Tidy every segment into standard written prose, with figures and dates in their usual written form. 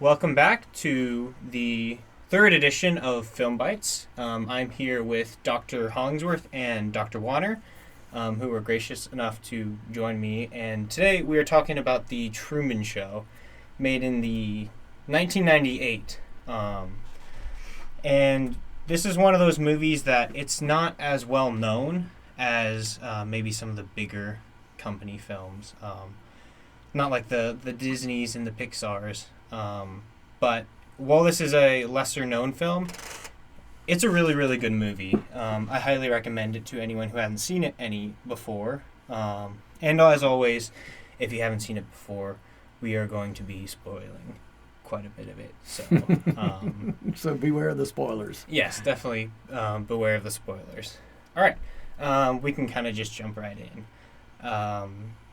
Welcome back to the third edition of Film Bites. I'm here with Dr. Hollingsworth and Dr. Warner, who were gracious enough to join me. And today we are talking about the Truman Show, made in the 1998. And this is one of those movies that it's not as well known as maybe some of the bigger company films. Not like the Disneys and the Pixars. But while this is a lesser known film, it's a really, really good movie. I highly recommend it to anyone who hasn't seen it any before. And as always, if you haven't seen it before, we are going to be spoiling quite a bit of it. So, so beware of the spoilers. Yes, definitely beware of the spoilers. All right, we can kind of just jump right in.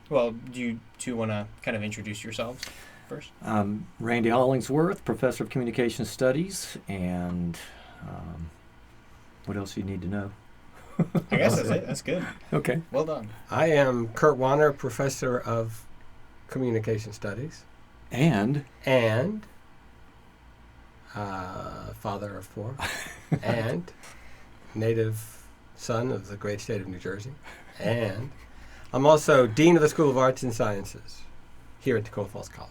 Well, do you two want to kind of introduce yourselves first? I'm Randy Hollingsworth, Professor of Communication Studies, and what else do you need to know? I guess that's it. That's good. Okay. Well done. I am Kurt Warner, Professor of Communication Studies. And father of four. And native son of the great state of New Jersey. And I'm also Dean of the School of Arts and Sciences here at Tacoma Falls College.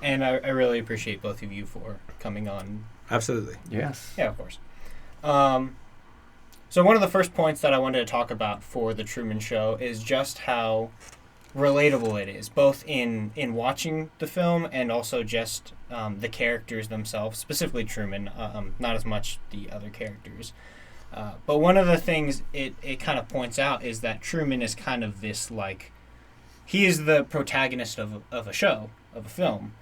And I really appreciate both of you for coming on. Absolutely. yes. Yeah, of course. So one of the first points that I wanted to talk about for The Truman Show is just how relatable it is, both in watching the film and also just the characters themselves, specifically Truman, not as much the other characters. But one of the things it kind of points out is that Truman is kind of this, like, he is the protagonist of a show, of a film.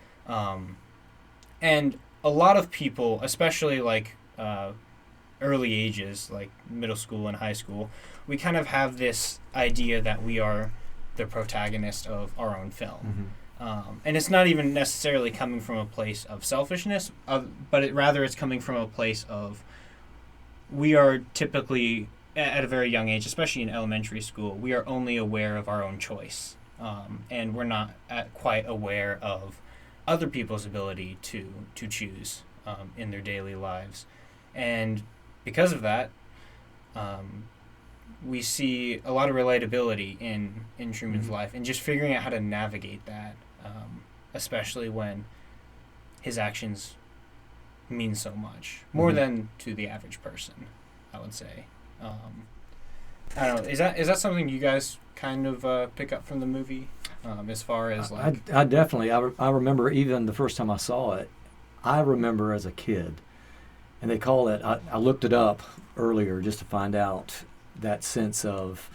And a lot of people, especially like early ages, like middle school and high school, we kind of have this idea that we are the protagonist of our own film. Mm-hmm. And it's not even necessarily coming from a place of selfishness, but it's coming from a place of we are typically, at a very young age, especially in elementary school, we are only aware of our own choice. And we're not quite aware of other people's ability to choose in their daily lives. And because of that, we see a lot of relatability in Truman's Mm-hmm. life and just figuring out how to navigate that, especially when his actions mean so much, more Mm-hmm. than to the average person, I would say. I don't know, is that something you guys kind of pick up from the movie, as far as like... I definitely, I remember even the first time I saw it, I remember as a kid, and they call it, I looked it up earlier just to find out that sense of,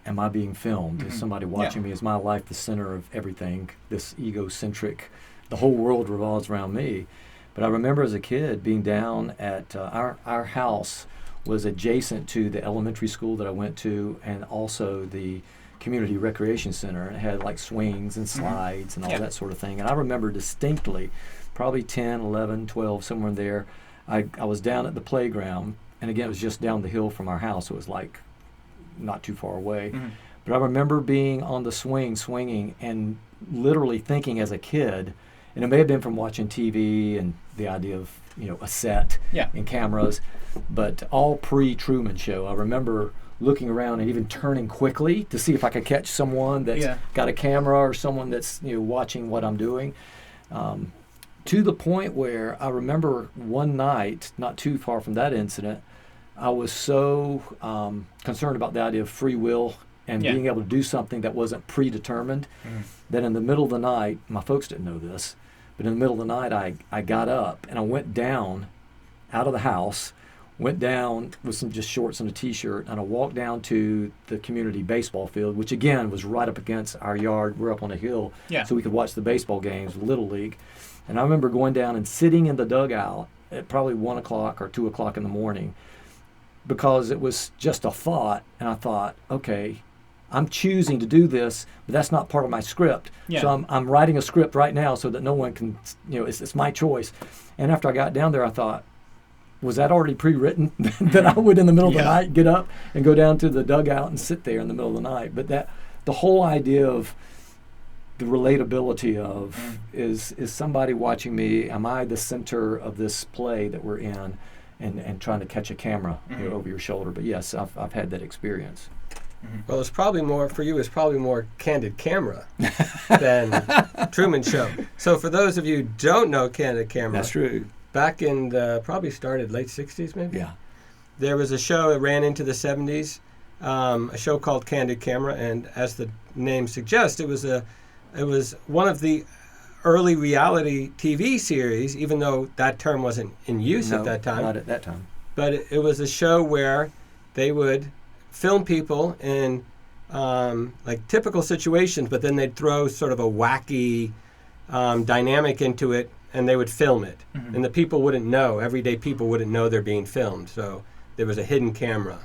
am I being filmed? Mm-hmm. Is somebody watching me? Is my life the center of everything? This egocentric, the whole world revolves around me. But I remember as a kid being down at our house was adjacent to the elementary school that I went to, and also the community recreation center, and it had like swings and slides and all that sort of thing. And I remember distinctly, probably 10, 11, 12, somewhere in there, I was down at the playground, and again, it was just down the hill from our house, so it was like not too far away. Mm-hmm. But I remember being on the swinging, and literally thinking as a kid, and it may have been from watching TV and the idea of, a set and cameras, but all pre-Truman Show. I remember looking around and even turning quickly to see if I could catch someone that's got a camera or someone that's watching what I'm doing. To the point where I remember one night, not too far from that incident, I was so concerned about the idea of free will and being able to do something that wasn't predetermined, that in the middle of the night, my folks didn't know this, but in the middle of the night I got up and I went down out of the house, went down with some just shorts and a t-shirt, and I walked down to the community baseball field, which again was right up against our yard. We're up on a hill, so we could watch the baseball games, Little League. And I remember going down and sitting in the dugout at probably 1 o'clock or 2 o'clock in the morning, because it was just a thought, and I thought, okay, I'm choosing to do this, but that's not part of my script. So I'm writing a script right now so that no one can, it's my choice. And after I got down there, I thought, was that already pre-written that I would in the middle of the night get up and go down to the dugout and sit there in the middle of the night? But that the whole idea of the relatability of is somebody watching me? Am I the center of this play that we're in, and trying to catch a camera over your shoulder? But yes, I've had that experience. Well, it's probably more for you. It's probably more Candid Camera than Truman Show. So for those of you who don't know Candid Camera, That's true. Back in the probably started late '60s, maybe. Yeah. There was a show that ran into the '70s, a show called Candid Camera, and as the name suggests, it was one of the early reality TV series, even though that term wasn't in use at that time. Not at that time. But it was a show where they would film people in like typical situations, but then they'd throw sort of a wacky dynamic into it, and they would film it. And the people wouldn't know. Everyday people wouldn't know they're being filmed. So there was a hidden camera.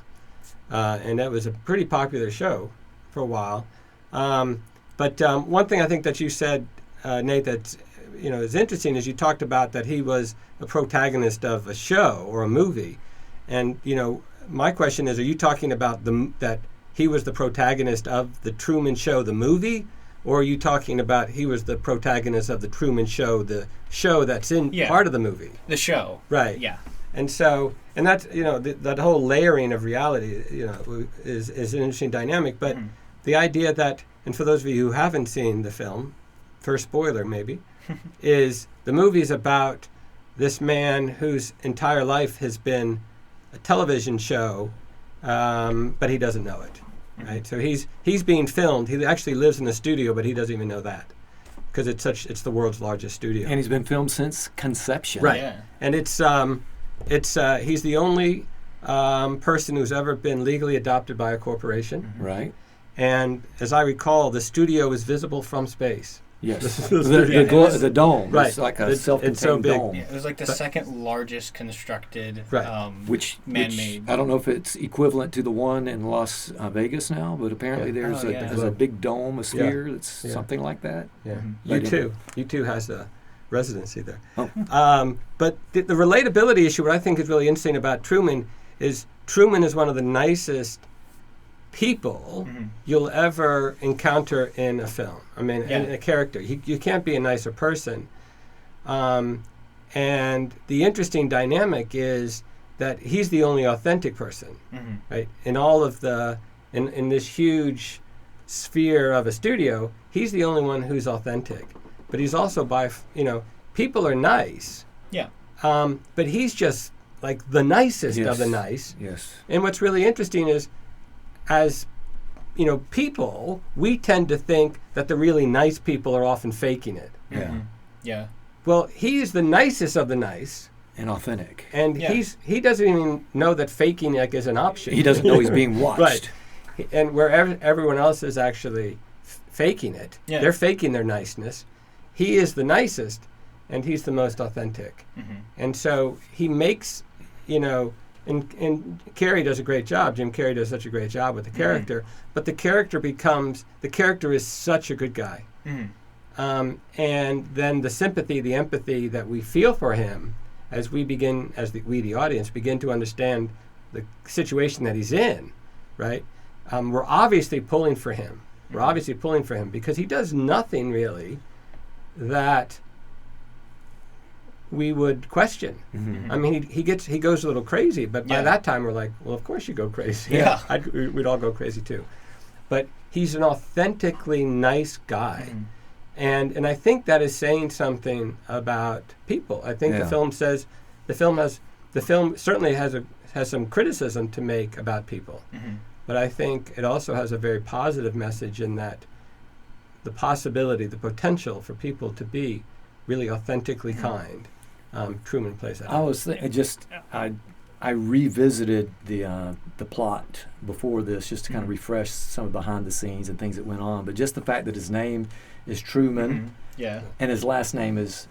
And that was a pretty popular show for a while. But one thing I think that you said, Nate, that is interesting is you talked about that he was a protagonist of a show or a movie. And, my question is, are you talking about that he was the protagonist of the Truman Show, the movie? Or are you talking about he was the protagonist of the Truman Show, the show that's in part of the movie? The show. Right. Yeah. And so, and that's, that whole layering of reality, is an interesting dynamic. But the idea that, and for those of you who haven't seen the film, first spoiler maybe, is the movie's about this man whose entire life has been a television show, but he doesn't know it. Right, so he's being filmed. He actually lives in the studio, but he doesn't even know that because it's the world's largest studio. And he's been filmed since conception. Right, Yeah. and it's he's the only person who's ever been legally adopted by a corporation. Right. And as I recall, the studio is visible from space. Yes. The dome. Right. It's like a self-contained it's so big. dome. Yeah, it was like the second largest constructed Which man-made. I don't know if it's equivalent to the one in Las Vegas now, but apparently there's a big dome, a sphere that's something like that. Yeah. Right. U2 has a residency there. Oh. But the relatability issue, what I think is really interesting about Truman is one of the nicest people you'll ever encounter in a film. I mean, in a character. You can't be a nicer person. And the interesting dynamic is that he's the only authentic person, right? In all of in this huge sphere of a studio, he's the only one who's authentic. But he's also people are nice. Yeah. But he's just like the nicest of the nice. Yes. And what's really interesting is, as people, we tend to think that the really nice people are often faking it. Yeah. Yeah. Well, he's the nicest of the nice. And authentic. And he doesn't even know that faking it is an option. He doesn't know he's being watched. Right. And where everyone else is actually faking it, they're faking their niceness. He is the nicest, and he's the most authentic. And so he makes, and Carrey does a great job. Jim Carrey does such a great job with the character. But the character is such a good guy. And then the sympathy, the empathy that we feel for him as we, the audience, begin to understand the situation that he's in, right? We're obviously pulling for him. We're obviously pulling for him because he does nothing really that we would question. I mean, he goes a little crazy, but by that time we're like, well, of course you go crazy. Yeah. We'd all go crazy too. But he's an authentically nice guy. And I think that is saying something about people. I think the film certainly has some criticism to make about people. But I think it also has a very positive message in that the possibility, the potential for people to be really authentically kind. Truman plays that. I was I revisited the plot before this just to kind of refresh some of behind the scenes and things that went on. But just the fact that his name is Truman, and his last name is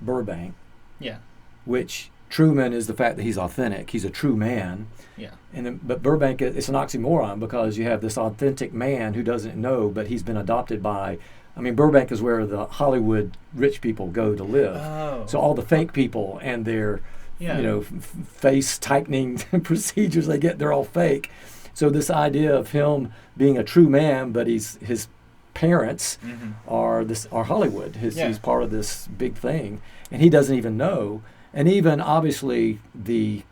Burbank, which Truman is the fact that he's authentic. He's a true man. But Burbank, it's an oxymoron because you have this authentic man who doesn't know, but he's been adopted by. I mean, Burbank is where the Hollywood rich people go to live. So all the fake people and their, face tightening procedures they're all fake. So this idea of him being a true man, but his parents are Hollywood. He's part of this big thing, and he doesn't even know. And even obviously the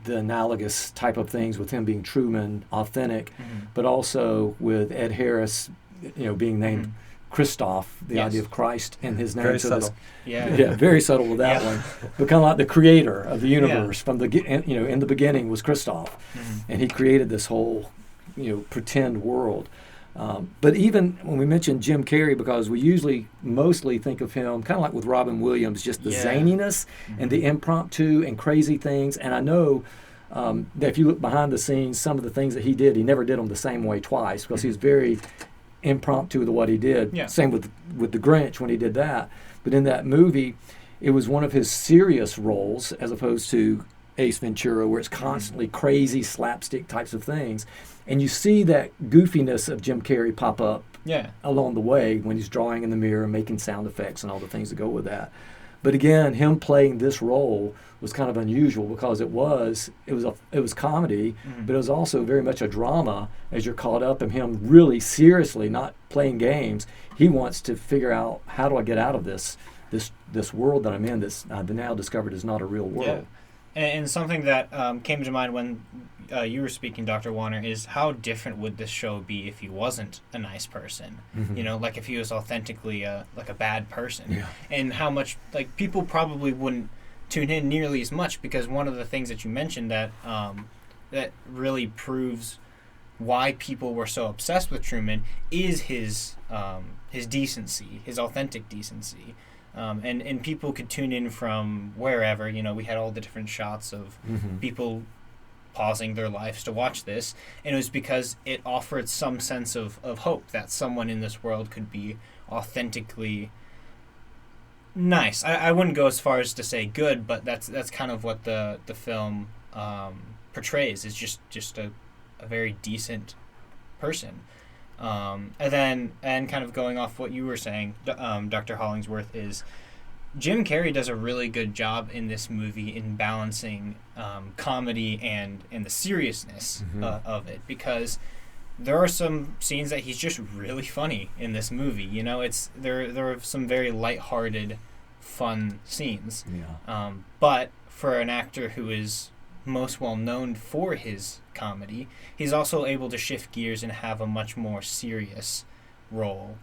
analogous type of things with him being Truman, authentic, but also with Ed Harris, being named Christoph, the idea of Christ in his name. Very subtle. Very subtle with that one. But kind of like the creator of the universe from the in the beginning was Christoph, and he created this whole pretend world. But even when we mention Jim Carrey, because we mostly think of him kind of like with Robin Williams, just the zaniness and the impromptu and crazy things. And I know that if you look behind the scenes, some of the things that he never did them the same way twice, because he was very impromptu with what he did. Yeah. Same with the Grinch when he did that. But in that movie, it was one of his serious roles as opposed to Ace Ventura, where it's constantly crazy slapstick types of things. And you see that goofiness of Jim Carrey pop up along the way when he's drawing in the mirror and making sound effects and all the things that go with that. But again, him playing this role was kind of unusual because it was comedy, but it was also very much a drama as you're caught up in him really seriously, not playing games. He wants to figure out, how do I get out of this world that I'm in that's I've now discovered is not a real world. Yeah. And something that came to mind when you were speaking, Dr. Warner, is how different would this show be if he wasn't a nice person? Like if he was authentically like a bad person, and how much people probably wouldn't tune in nearly as much, because one of the things that you mentioned that that really proves why people were so obsessed with Truman is his decency, his authentic decency. And people could tune in from wherever. We had all the different shots of people pausing their lives to watch this, and it was because it offered some sense of hope that someone in this world could be authentically nice. I wouldn't go as far as to say good, but that's kind of what the film portrays, is just a very decent person. And kind of going off what you were saying, Dr. Hollingsworth, is Jim Carrey does a really good job in this movie in balancing comedy and the seriousness of it, because there are some scenes that he's just really funny in this movie. There are some very lighthearted, fun scenes. But for an actor who is most well known for his comedy, he's also able to shift gears and have a much more serious role.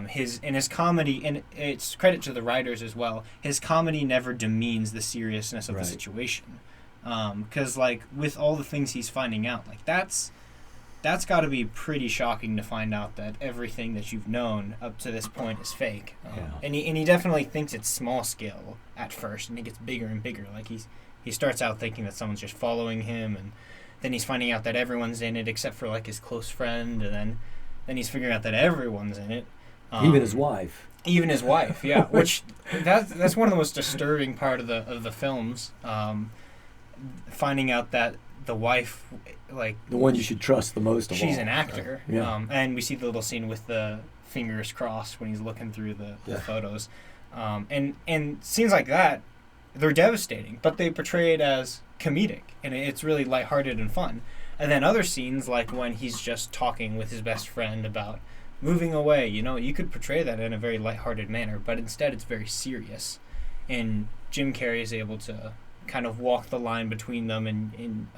His comedy, and it's credit to the writers as well, his comedy never demeans the seriousness of the situation. Because with all the things he's finding out, that's got to be pretty shocking to find out that everything that you've known up to this point is fake. And he definitely thinks it's small scale at first, and it gets bigger and bigger. He starts out thinking that someone's just following him, and then he's finding out that everyone's in it except for his close friend, and then he's figuring out that everyone's in it. Even his wife. Even his wife, yeah. Which that's one of the most disturbing part of the films. Finding out that the wife, the one you should trust the most of all. She's an actor. And we see the little scene with the fingers crossed when he's looking through the photos. And scenes like that, they're devastating, but they portray it as comedic, and it's really lighthearted and fun. And then other scenes, like when he's just talking with his best friend about moving away, you could portray that in a very lighthearted manner, but instead it's very serious. And Jim Carrey is able to kind of walk the line between them and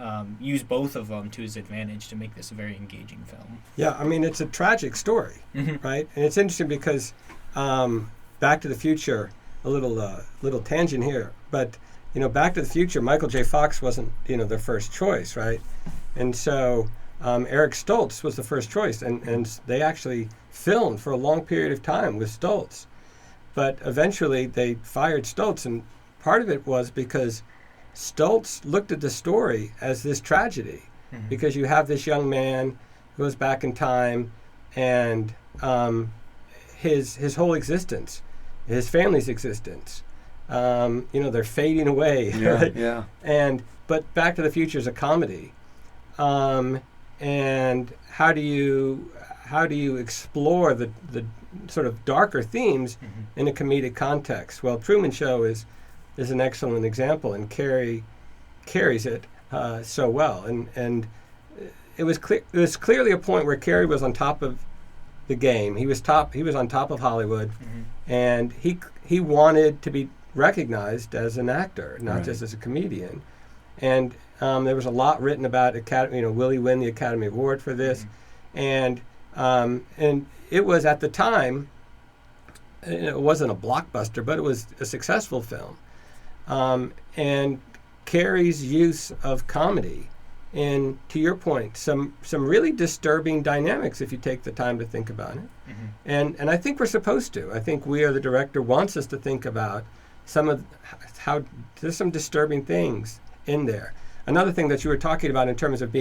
use both of them to his advantage to make this a very engaging film. Yeah, I mean, it's a tragic story, right? And it's interesting because Back to the Future, a little tangent here, but Back to the Future, Michael J. Fox wasn't their first choice, right? And so Eric Stoltz was the first choice, and they actually filmed for a long period of time with Stoltz, but eventually they fired Stoltz, and part of it was because Stoltz looked at the story as this tragedy, because you have this young man who goes back in time, and his whole existence, his family's existence, they're fading away. Right? But Back to the Future is a comedy, and how do you explore the sort of darker themes in a comedic context? Well, Truman Show is an excellent example, and carries it so well. And it was clearly a point where Carrey was on top of the game. He was on top of Hollywood, Mm-hmm. and he wanted to be recognized as an actor, not Right. just as a comedian. And there was a lot written about will he win the Academy Award for this? Mm-hmm. And it was at the time, it wasn't a blockbuster, but it was a successful film. And Carey's use of comedy, and to your point, some really disturbing dynamics if you take the time to think about it. Mm-hmm. And I think we're supposed to. I think the director wants us to think about how there's some disturbing things in there. Another thing that you were talking about in terms of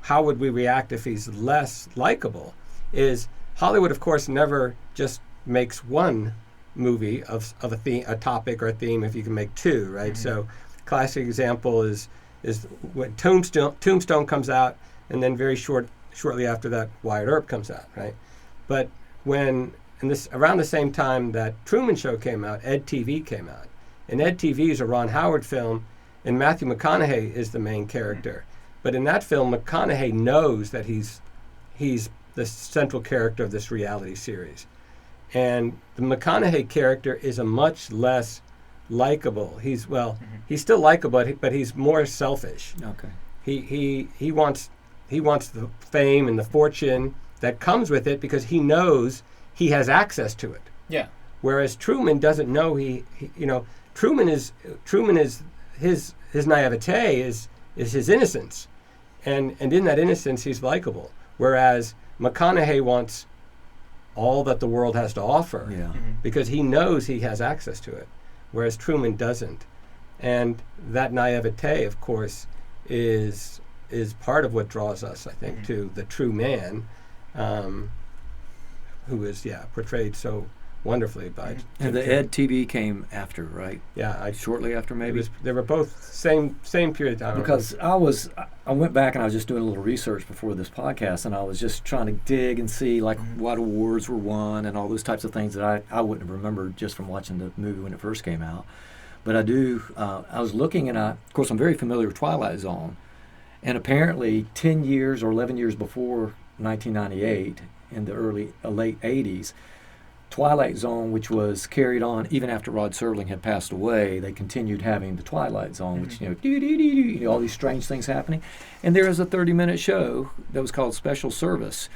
how would we react if he's less likable is Hollywood, of course, never just makes one movie of a topic or a theme if you can make two, right? Mm-hmm. So classic example is when Tombstone comes out, and then shortly after that Wyatt Earp comes out, right? But around the same time that Truman Show came out, Ed TV came out. And Ed TV is a Ron Howard film, and Matthew McConaughey is the main character. But in that film, McConaughey knows that he's the central character of this reality series. And the McConaughey character is a much less likable. He's still likable, but he's more selfish. Okay. He wants the fame and the fortune that comes with it because he knows he has access to it. Yeah. Whereas Truman doesn't know Truman is his naivete is his innocence, and in that innocence he's likable. Whereas McConaughey wants all that the world has to offer, Mm-hmm. because he knows he has access to it, whereas Truman doesn't. And that naivete, of course, is part of what draws us, I think, to the true man, who is portrayed so wonderfully by. And the Ed TV came after, right? Yeah, Shortly after, maybe. They were both same period of time. Because I went back and I was just doing a little research before this podcast, and I was just trying to dig and see what awards were won and all those types of things that I wouldn't have remembered just from watching the movie when it first came out. But I do. I was looking, and of course I'm very familiar with Twilight Zone, and apparently 10 years or 11 years before 1998, in the late 80s. Twilight Zone, which was carried on even after Rod Serling had passed away, they continued having the Twilight Zone, which, all these strange things happening. And there is a 30-minute show that was called Special Service.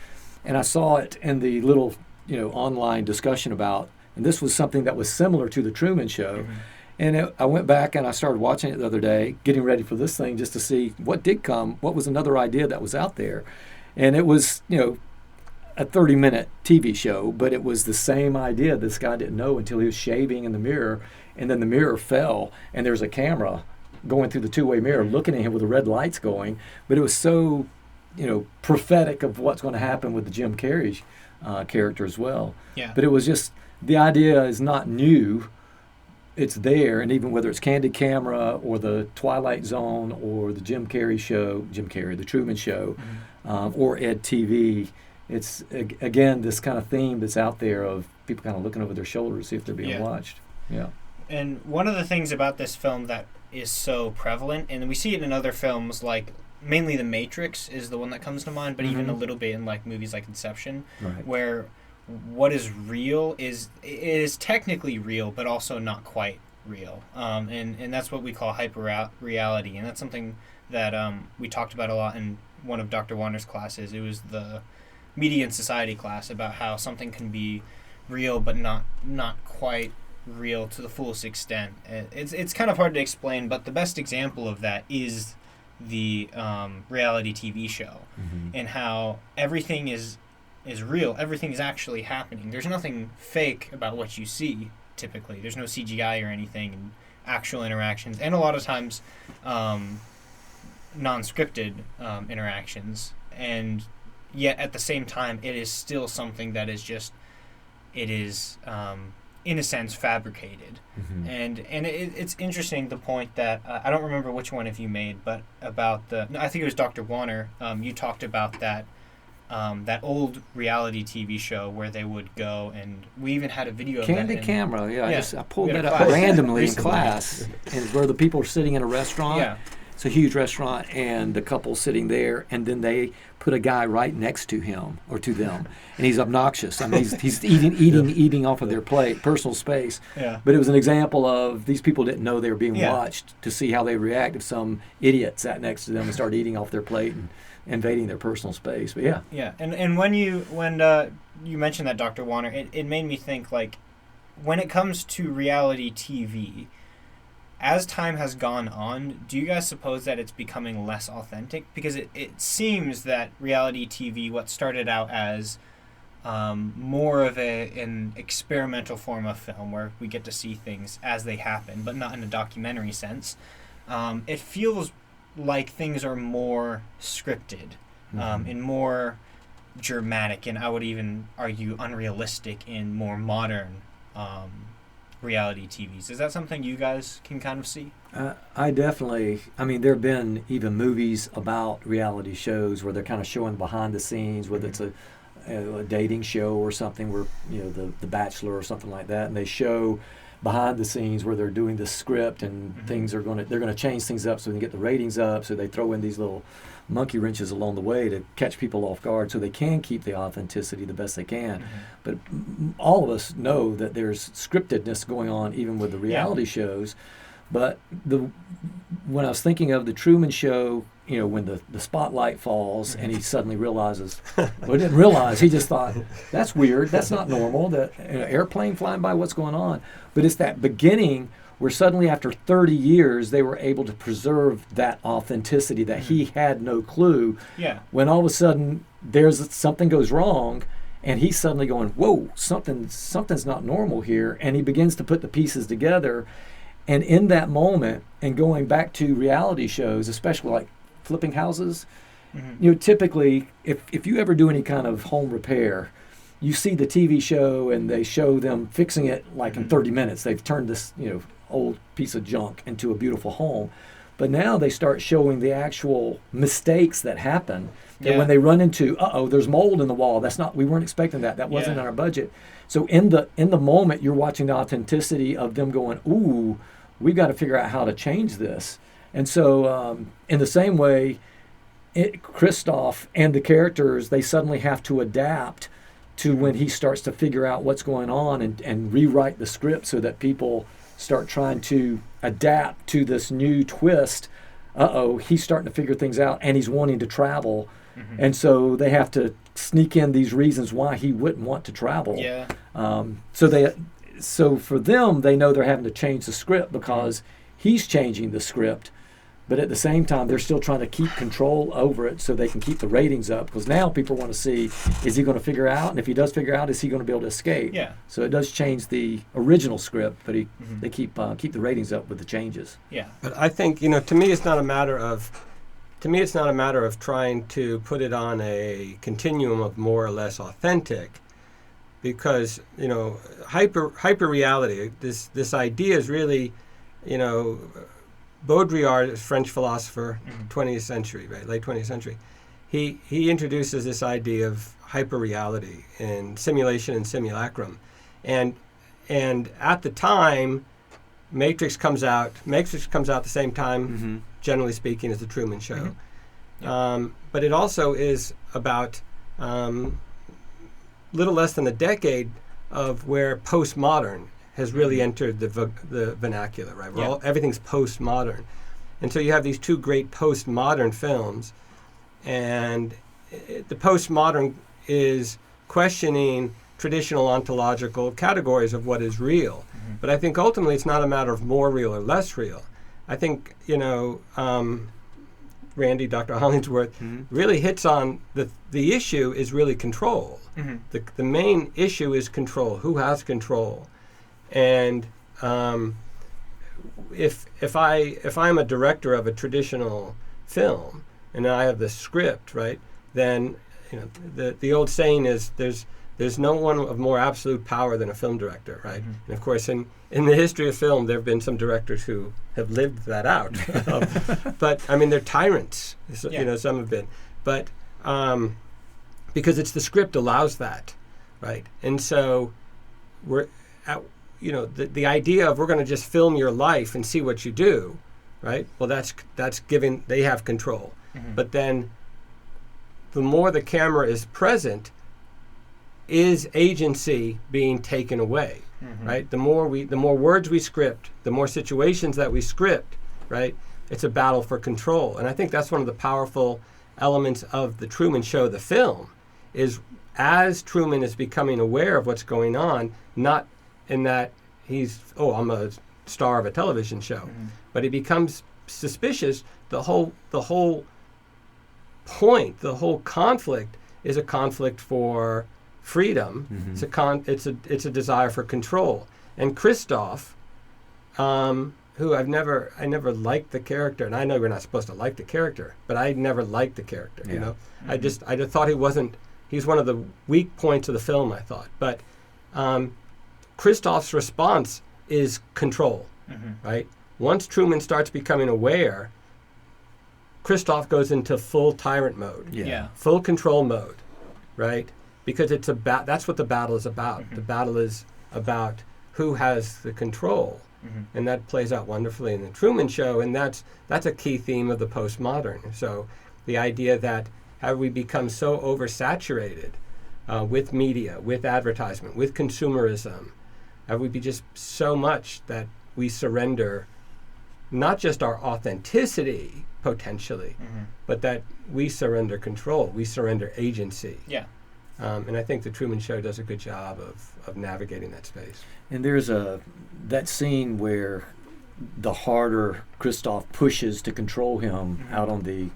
And I saw it in the little, online discussion about, and this was something that was similar to the Truman Show. Mm-hmm. And I went back and I started watching it the other day, getting ready for this thing just to see what was another idea that was out there. And it was, a 30-minute TV show, but it was the same idea. This guy didn't know until he was shaving in the mirror, and then the mirror fell, and there's a camera going through the two-way mirror looking at him with the red lights going. But it was so, prophetic of what's going to happen with the Jim Carrey character as well. Yeah. But it was just, the idea is not new. It's there, and even whether it's Candid Camera or the Twilight Zone or the the Truman Show, or Ed TV, it's, again, this kind of theme that's out there of people kind of looking over their shoulder to see if they're being watched. Yeah. And one of the things about this film that is so prevalent, and we see it in other films, like mainly The Matrix is the one that comes to mind, but even a little bit in movies like Inception, right, where what is real is technically real, but also not quite real. And that's what we call hyper reality, and that's something that we talked about a lot in one of Dr. Wander's classes. It was the Media and Society class, about how something can be real but not quite real to the fullest extent. It's kind of hard to explain, but the best example of that is the reality TV show, and how everything is real. Everything is actually happening. There's nothing fake about what you see. Typically, there's no CGI or anything, and actual interactions, and a lot of times non-scripted interactions, and yet at the same time it is still something that is just, it is in a sense fabricated. And it's interesting, the point that I don't remember which one of you made, but about I think it was Dr. Warner, you talked about that old reality TV show where they would go, and we even had a video of Candid that. Camera, I pulled that up class randomly in recently. class, and where the people are sitting in a restaurant. Yeah. It's a huge restaurant, and the couple's sitting there, and then they put a guy right next to him or to them, and he's obnoxious. I mean, he's eating off of their plate, personal space. Yeah. But it was an example of these people didn't know they were being Yeah. watched to see how they react if some idiot sat next to them and started eating off their plate and invading their personal space. But yeah. Yeah, and when you mentioned that, Dr. Warner, it made me think, like, when it comes to reality TV, as time has gone on, do you guys suppose that it's becoming less authentic? Because it seems that reality TV, what started out as more of an experimental form of film where we get to see things as they happen, but not in a documentary sense, it feels like things are more scripted and more dramatic, and I would even argue unrealistic in more modern reality TVs. Is that something you guys can kind of see? I mean, there have been even movies about reality shows where they're kind of showing behind the scenes, whether it's a dating show or something where, the Bachelor or something like that, and they show behind the scenes where they're doing the script and they're going to change things up so they can get the ratings up, so they throw in these little monkey wrenches along the way to catch people off guard so they can keep the authenticity the best they can. But all of us know that there's scriptedness going on even with the reality shows. But when I was thinking of the Truman Show, when the spotlight falls and he suddenly realizes, well, he didn't realize, he just thought, that's weird, that's not normal, that airplane flying by, what's going on? But it's that beginning where suddenly after 30 years they were able to preserve that authenticity that he had no clue. Yeah. When all of a sudden something goes wrong and he's suddenly going, whoa, something's not normal here, and he begins to put the pieces together. And in that moment, and going back to reality shows, especially like flipping houses, typically if you ever do any kind of home repair, you see the TV show and they show them fixing it like in 30 minutes. They've turned this, old piece of junk into a beautiful home. But now they start showing the actual mistakes that happen. And when they run into, there's mold in the wall. We weren't expecting that. That wasn't in our budget. So in the moment, you're watching the authenticity of them going, ooh, we've got to figure out how to change this. And so in the same way, Christoph and the characters, they suddenly have to adapt to when he starts to figure out what's going on and rewrite the script so that people start trying to adapt to this new twist. He's starting to figure things out and he's wanting to travel. And so they have to sneak in these reasons why he wouldn't want to travel. Yeah. So for them, they know they're having to change the script because he's changing the script. But at the same time, they're still trying to keep control over it so they can keep the ratings up. Because now people want to see, is he going to figure out? And if he does figure out, is he going to be able to escape? Yeah. So it does change the original script, but they keep the ratings up with the changes. Yeah. But I think, to me, it's not a matter of trying to put it on a continuum of more or less authentic, because hyper reality. This idea is really, Baudrillard, a French philosopher, 20th century, right, late 20th century, he introduces this idea of hyperreality and simulation and simulacrum, and at the time, Matrix comes out the same time, generally speaking, as the Truman Show, but it also is about little less than a decade of where postmodern has really entered the vernacular, right? Everything's postmodern. And so you have these two great postmodern films, and the postmodern is questioning traditional ontological categories of what is real. But I think ultimately it's not a matter of more real or less real. I think, Randy, Dr. Hollingsworth, really hits on the issue is really control. The main issue is control. Who has control? And if I'm a director of a traditional film and I have the script, right, then the old saying is there's no one of more absolute power than a film director, right? And of course, in the history of film, there have been some directors who have lived that out. But I mean, they're tyrants. Some have been, but because it's the script allows that, right? And so we're at, the idea of we're going to just film your life and see what you do, right? Well, that's giving, they have control. But then the more the camera is present, is agency being taken away, right? The more words we script, the more situations that we script, right? It's a battle for control. And I think that's one of the powerful elements of the Truman Show, the film, is as Truman is becoming aware of what's going on, not in that I'm a star of a television show, but he becomes suspicious. The whole point, the whole conflict is a conflict for freedom. It's a desire for control. And Christoph, who I never liked the character, and I know we're not supposed to like the character, but I never liked the character. You know, I just thought he's one of the weak points of the film, I thought. But Christoph's response is control, right? Once Truman starts becoming aware, Christoph goes into full tyrant mode, full control mode, right? Because that's what the battle is about. The battle is about who has the control, and that plays out wonderfully in the Truman Show, and that's a key theme of the postmodern. So the idea that have we become so oversaturated with media, with advertisement, with consumerism, have we be just so much that we surrender not just our authenticity, potentially, but that we surrender control, we surrender agency. Yeah. And I think the Truman Show does a good job of navigating that space. And there's that scene where the harder Christoph pushes to control him out on the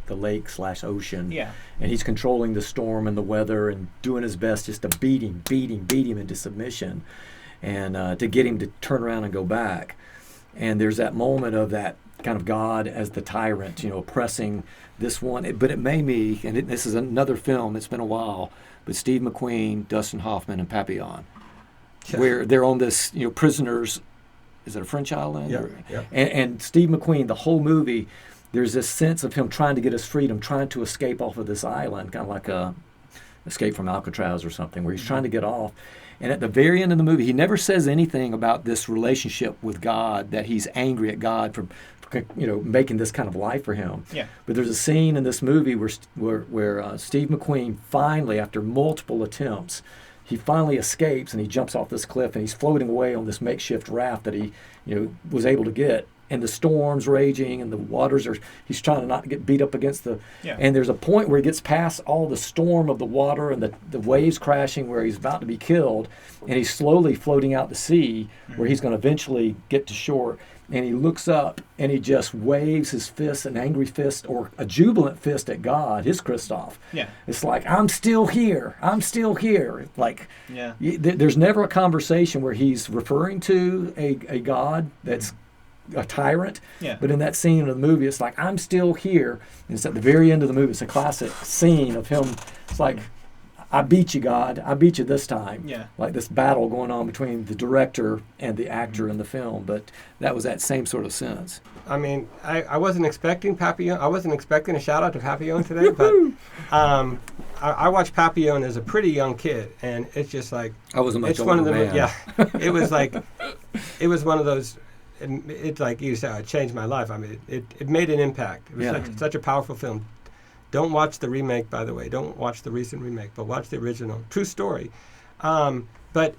lake/ocean. Yeah. And he's controlling the storm and the weather and doing his best just to beat him into submission and to get him to turn around and go back. And there's that moment of that kind of God as the tyrant, oppressing this one. But it made me, and this is another film, it's been a while, but Steve McQueen, Dustin Hoffman, and Papillon, where they're on this, prisoners, is it a French island? Yeah. And Steve McQueen, the whole movie, there's this sense of him trying to get his freedom, trying to escape off of this island, kind of like a Escape from Alcatraz or something, where he's trying to get off. And at the very end of the movie, he never says anything about this relationship with God, that he's angry at God for making this kind of life for him. Yeah. But there's a scene in this movie where Steve McQueen finally, after multiple attempts, he finally escapes and he jumps off this cliff and he's floating away on this makeshift raft that he, was able to get. And the storm's raging and the waters he's trying to not get beat up against and there's a point where he gets past all the storm of the water and the waves crashing where he's about to be killed, and he's slowly floating out to sea where he's going to eventually get to shore. And he looks up and he just waves his fist, an angry fist or a jubilant fist at God, his Christoph. Yeah. It's like, I'm still here. Like, there's never a conversation where he's referring to a God that's a tyrant, but in that scene of the movie, it's like, I'm still here. And it's at the very end of the movie. It's a classic scene of him. It's like, I beat you, God. I beat you this time. Yeah. Like this battle going on between the director and the actor in the film. But that was that same sort of sense. I mean, I wasn't expecting Papillon. I wasn't expecting a shout out to Papillon today, but I watched Papillon as a pretty young kid, and it's just like, I wasn't much older man. Yeah, it was like, it was one of those. It's like you said, it changed my life. I mean, it made an impact. It was such a powerful film. Don't watch the remake, by the way. Don't watch the recent remake, but watch the original. True story. But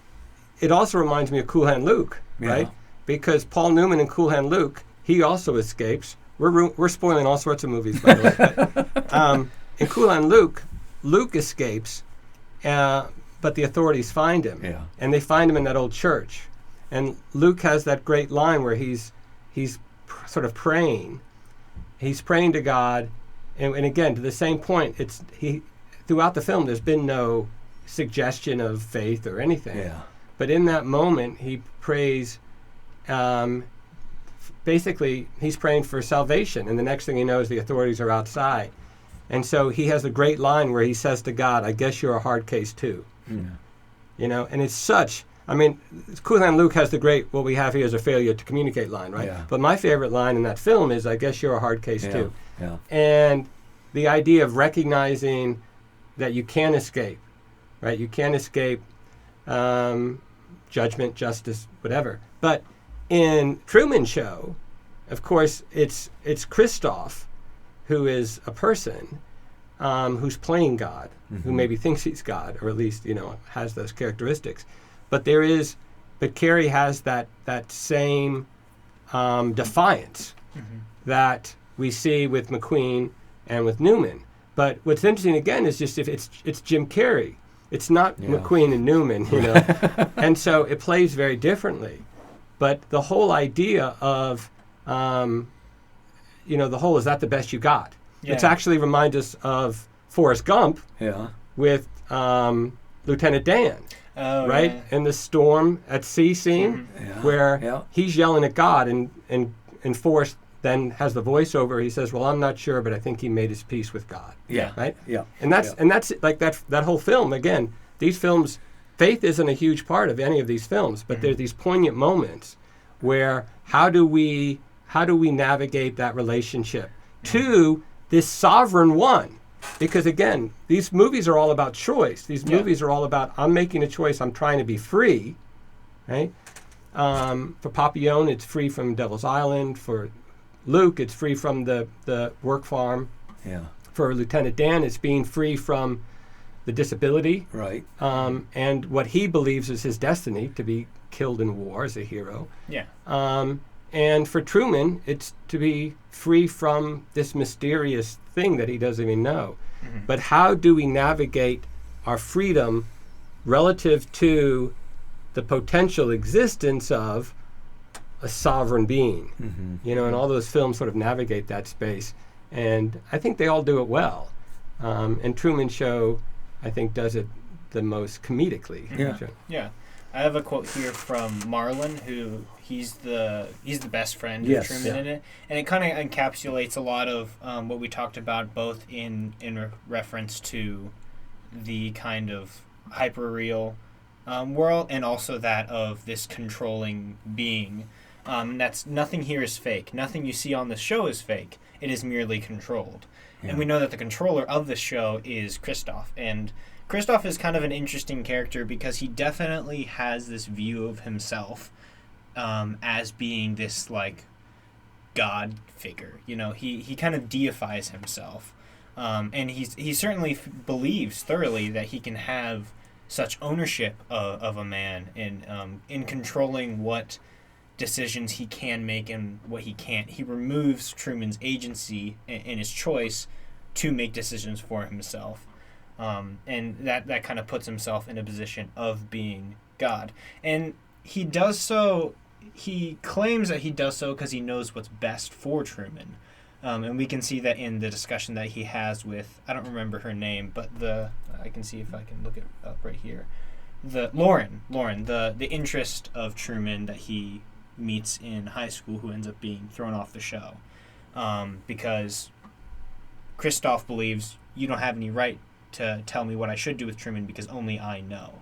it also reminds me of Cool Hand Luke, right? Because Paul Newman in Cool Hand Luke, he also escapes. We're spoiling all sorts of movies, by the way. But, in Cool Hand Luke, Luke escapes, but the authorities find him. Yeah. And they find him in that old church. And Luke has that great line where he's sort of praying. He's praying to God, and again, to the same point, throughout the film, there's been no suggestion of faith or anything. Yeah. But in that moment, he prays, basically, he's praying for salvation, and the next thing he knows, the authorities are outside. And so he has a great line where he says to God, I guess you're a hard case too. Yeah. And it's such... I mean, Cool Hand Luke has the great, what we have here is a failure to communicate line, right? Yeah. But my favorite line in that film is, I guess you're a hard case too. Yeah. And the idea of recognizing that you can escape, right? You can escape judgment, justice, whatever. But in Truman Show, of course, it's Christoph, who is a person who's playing God, who maybe thinks he's God, or at least has those characteristics. But Carrie has that same defiance that we see with McQueen and with Newman. But what's interesting again is just if it's Jim Carrey, it's not McQueen and Newman, and so it plays very differently. But the whole idea of the whole is that the best you got? Yeah. It actually reminds us of Forrest Gump with Lieutenant Dan. Oh, right? Yeah. In the storm at sea scene where he's yelling at God and Forrest then has the voiceover. He says, well, I'm not sure, but I think he made his peace with God. Yeah. Right? Yeah. And that's like that whole film. Again, these films, faith isn't a huge part of any of these films, but there's these poignant moments where how do we navigate that relationship to this sovereign one? Because again, these movies are all about choice. These movies are all about I'm making a choice. I'm trying to be free, right? For Papillon, it's free from Devil's Island. For Luke, it's free from the work farm. Yeah. For Lieutenant Dan, it's being free from the disability. Right. And what he believes is his destiny to be killed in war as a hero. Yeah. And for Truman, it's to be free from this mysterious thing that he doesn't even know. But how do we navigate our freedom relative to the potential existence of a sovereign being? And all those films sort of navigate that space. And I think they all do it well. And Truman Show, I think, does it the most comedically. Yeah. I have a quote here from Marlon, who he's the best friend of Truman in it, and it kind of encapsulates a lot of what we talked about, both in reference to the kind of hyper-real world, and also that of this controlling being. That's nothing here is fake. Nothing you see on the show is fake. It is merely controlled, and we know that the controller of the show is Christoph, and Christoph is kind of an interesting character because he definitely has this view of himself as being this, like, God figure. He kind of deifies himself. And he certainly believes thoroughly that he can have such ownership of a man in controlling what decisions he can make and what he can't. He removes Truman's agency and his choice to make decisions for himself. And that kind of puts himself in a position of being God. And he does so, he claims that he does so because he knows what's best for Truman. And we can see that in the discussion that he has with, I don't remember her name, but I can see if I can look it up right here. Lauren, the interest of Truman that he meets in high school, who ends up being thrown off the show. Because Christoph believes you don't have any right to tell me what I should do with Truman because only I know.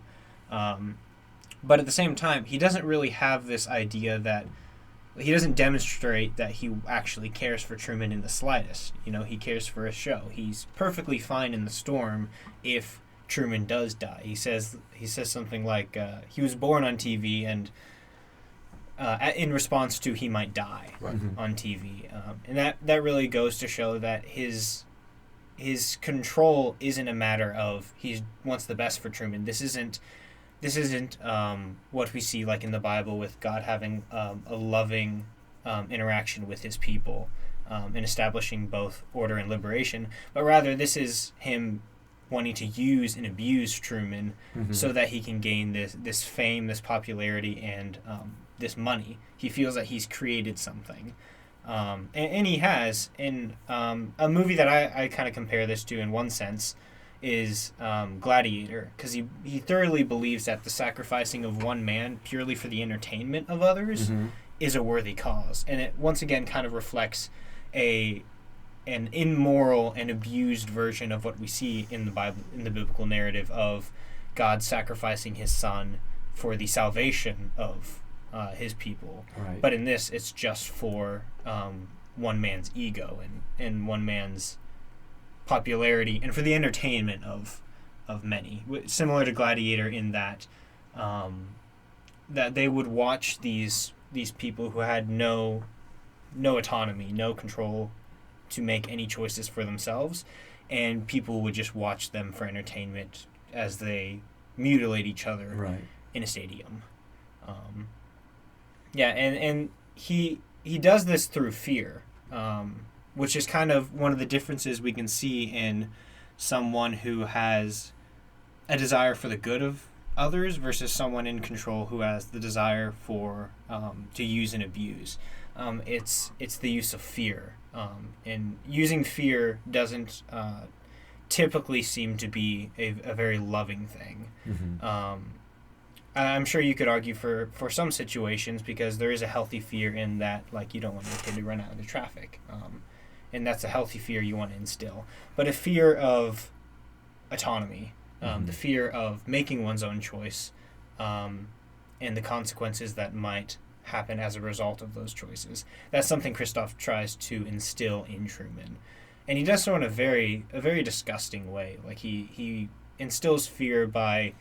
But at the same time, he doesn't really have this idea that he doesn't demonstrate that he actually cares for Truman in the slightest. He cares for a show. He's perfectly fine in the storm if Truman does die. He says something like he was born on TV and in response to he might die on TV, and that really goes to show that his control isn't a matter of he wants the best for Truman. This isn't what we see like in the Bible with God having a loving interaction with his people and establishing both order and liberation, but rather this is him wanting to use and abuse Truman so that he can gain this fame, this popularity, and this money. He feels that he's created something. And he has. In a movie that I kind of compare this to in one sense is Gladiator, because he thoroughly believes that the sacrificing of one man purely for the entertainment of others is a worthy cause. And it once again kind of reflects an immoral and abused version of what we see in the Bible, in the biblical narrative of God sacrificing his son for the salvation of his people. Right. But in this, it's just for one man's ego and one man's popularity and for the entertainment of many. Similar to Gladiator in that that they would watch these people who had no no autonomy, no control to make any choices for themselves, and people would just watch them for entertainment as they mutilate each other in a stadium. And he does this through fear, which is kind of one of the differences we can see in someone who has a desire for the good of others versus someone in control who has the desire for to use and abuse. It's the use of fear, and using fear doesn't typically seem to be a very loving thing. I'm sure you could argue for some situations, because there is a healthy fear in that, like, you don't want your kid to run out into traffic, and that's a healthy fear you want to instill. But a fear of autonomy, the fear of making one's own choice, and the consequences that might happen as a result of those choices. That's something Christoph tries to instill in Truman. And he does so in a very disgusting way. Like, he instills fear by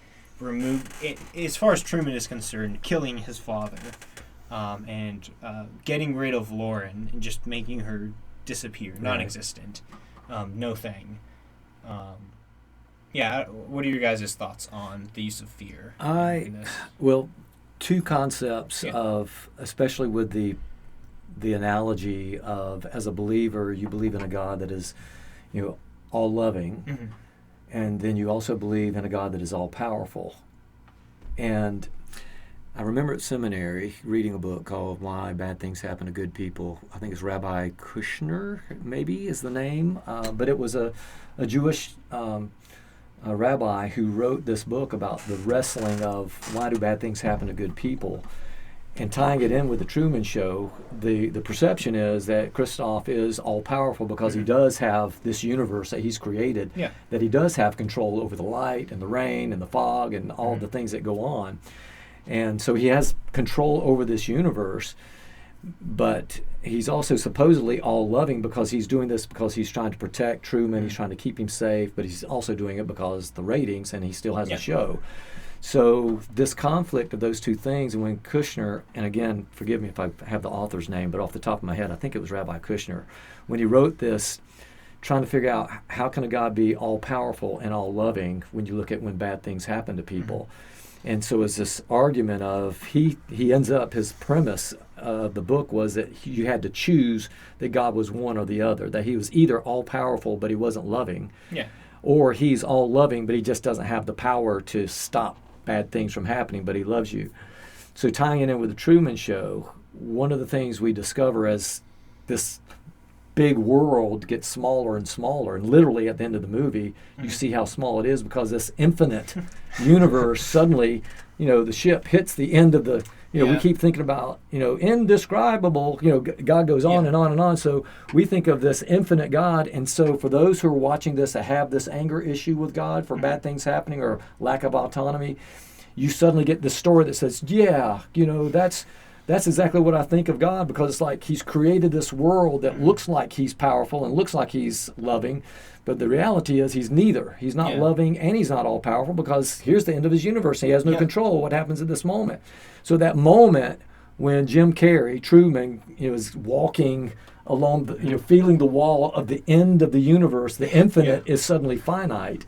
as far as Truman is concerned, killing his father, and getting rid of Lauren and just making her disappear, non-existent, no thing. What are your guys' thoughts on the use of fear? Well, two concepts of, especially with the analogy of, as a believer, you believe in a God that is, all loving, and then you also believe in a God that is all powerful. And I remember at seminary reading a book called Why Bad Things Happen to Good People. I think it's Rabbi Kushner, maybe is the name, but it was a Jewish a rabbi who wrote this book about the wrestling of why do bad things happen to good people. And tying it in with the Truman Show, the perception is that Christoph is all-powerful because he does have this universe that he's created, that he does have control over the light and the rain and the fog and all the things that go on. And so he has control over this universe, but he's also supposedly all-loving because he's doing this because he's trying to protect Truman, he's trying to keep him safe, but he's also doing it because the ratings, and he still has a show. So this conflict of those two things, and when Kushner, and again, forgive me if I have the author's name, but off the top of my head, I think it was Rabbi Kushner, when he wrote this, trying to figure out how can a God be all-powerful and all-loving when you look at when bad things happen to people. And so it's this argument of, he ends up, his premise of the book was that you had to choose that God was one or the other, that he was either all-powerful but he wasn't loving, or he's all-loving but he just doesn't have the power to stop bad things from happening, but he loves you. So tying it in with the Truman Show, one of the things we discover as this big world gets smaller and smaller, and literally at the end of the movie, you see how small it is because this infinite universe suddenly, the ship hits the end of the, we keep thinking about, indescribable, God goes on and on and on. So we think of this infinite God. And so for those who are watching this that have this anger issue with God for bad things happening or lack of autonomy, you suddenly get this story that says, that's exactly what I think of God, because it's like he's created this world that looks like he's powerful and looks like he's loving, but the reality is he's neither. He's not loving and he's not all powerful, because here's the end of his universe. He has no control of what happens at this moment. So that moment when Jim Carrey, Truman, is walking along, feeling the wall of the end of the universe, the infinite is suddenly finite.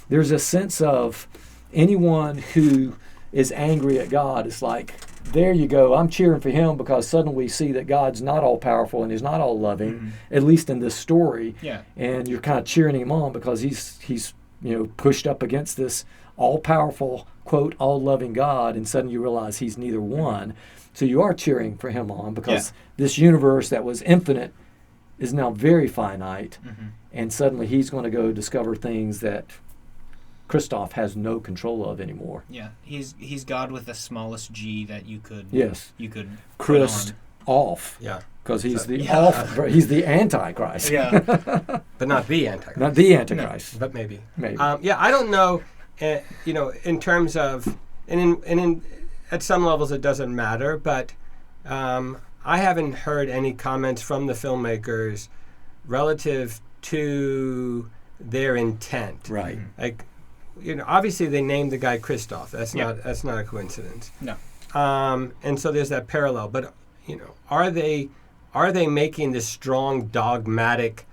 There's a sense of anyone who is angry at God, it's like, there you go, I'm cheering for him, because suddenly we see that God's not all powerful and he's not all loving, at least in this story. And you're kind of cheering him on because he's pushed up against this all powerful, quote, all loving God, and suddenly you realize he's neither one. So you are cheering for him on because this universe that was infinite is now very finite, and suddenly he's going to go discover things that Christoph has no control of anymore. He's God with the smallest G that you could Christ-off. Because he's he's the Antichrist. But not the Antichrist. Not the Antichrist. No, but maybe. I don't know. In terms of, and at some levels it doesn't matter, but I haven't heard any comments from the filmmakers relative to their intent. Right. Like, obviously they named the guy Christoph. That's not a coincidence. No. And so there's that parallel. But are they are they making this strong dogmatic,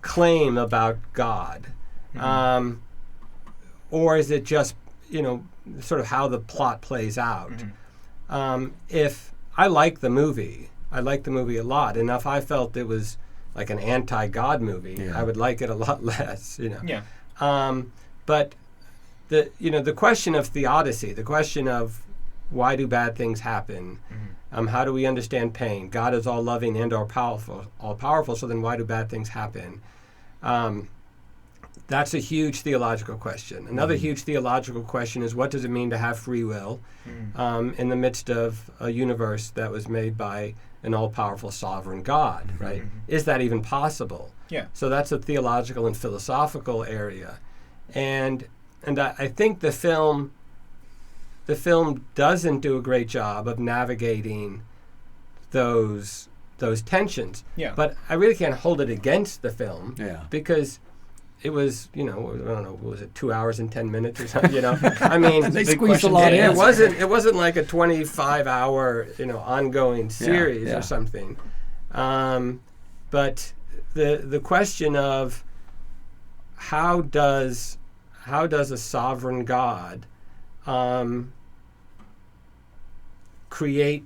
claim about God, or is it just sort of how the plot plays out? If I like the movie a lot, and if I felt it was like an anti-God movie, I would like it a lot less. But the question of theodicy, the question of why do bad things happen? How do we understand pain? God is all loving and all powerful. So then, why do bad things happen? That's a huge theological question. Another huge theological question is, what does it mean to have free will in the midst of a universe that was made by an all-powerful sovereign God? Right? Is that even possible? Yeah. So that's a theological and philosophical area, and I think the film doesn't do a great job of navigating those tensions. Yeah. But I really can't hold it against the film. Yeah. Because it was, I don't know, what was it, 2 hours and 10 minutes or something? I mean, they squeezed a lot in. It wasn't like a 25-hour, ongoing series or something. But the question of how does a sovereign God create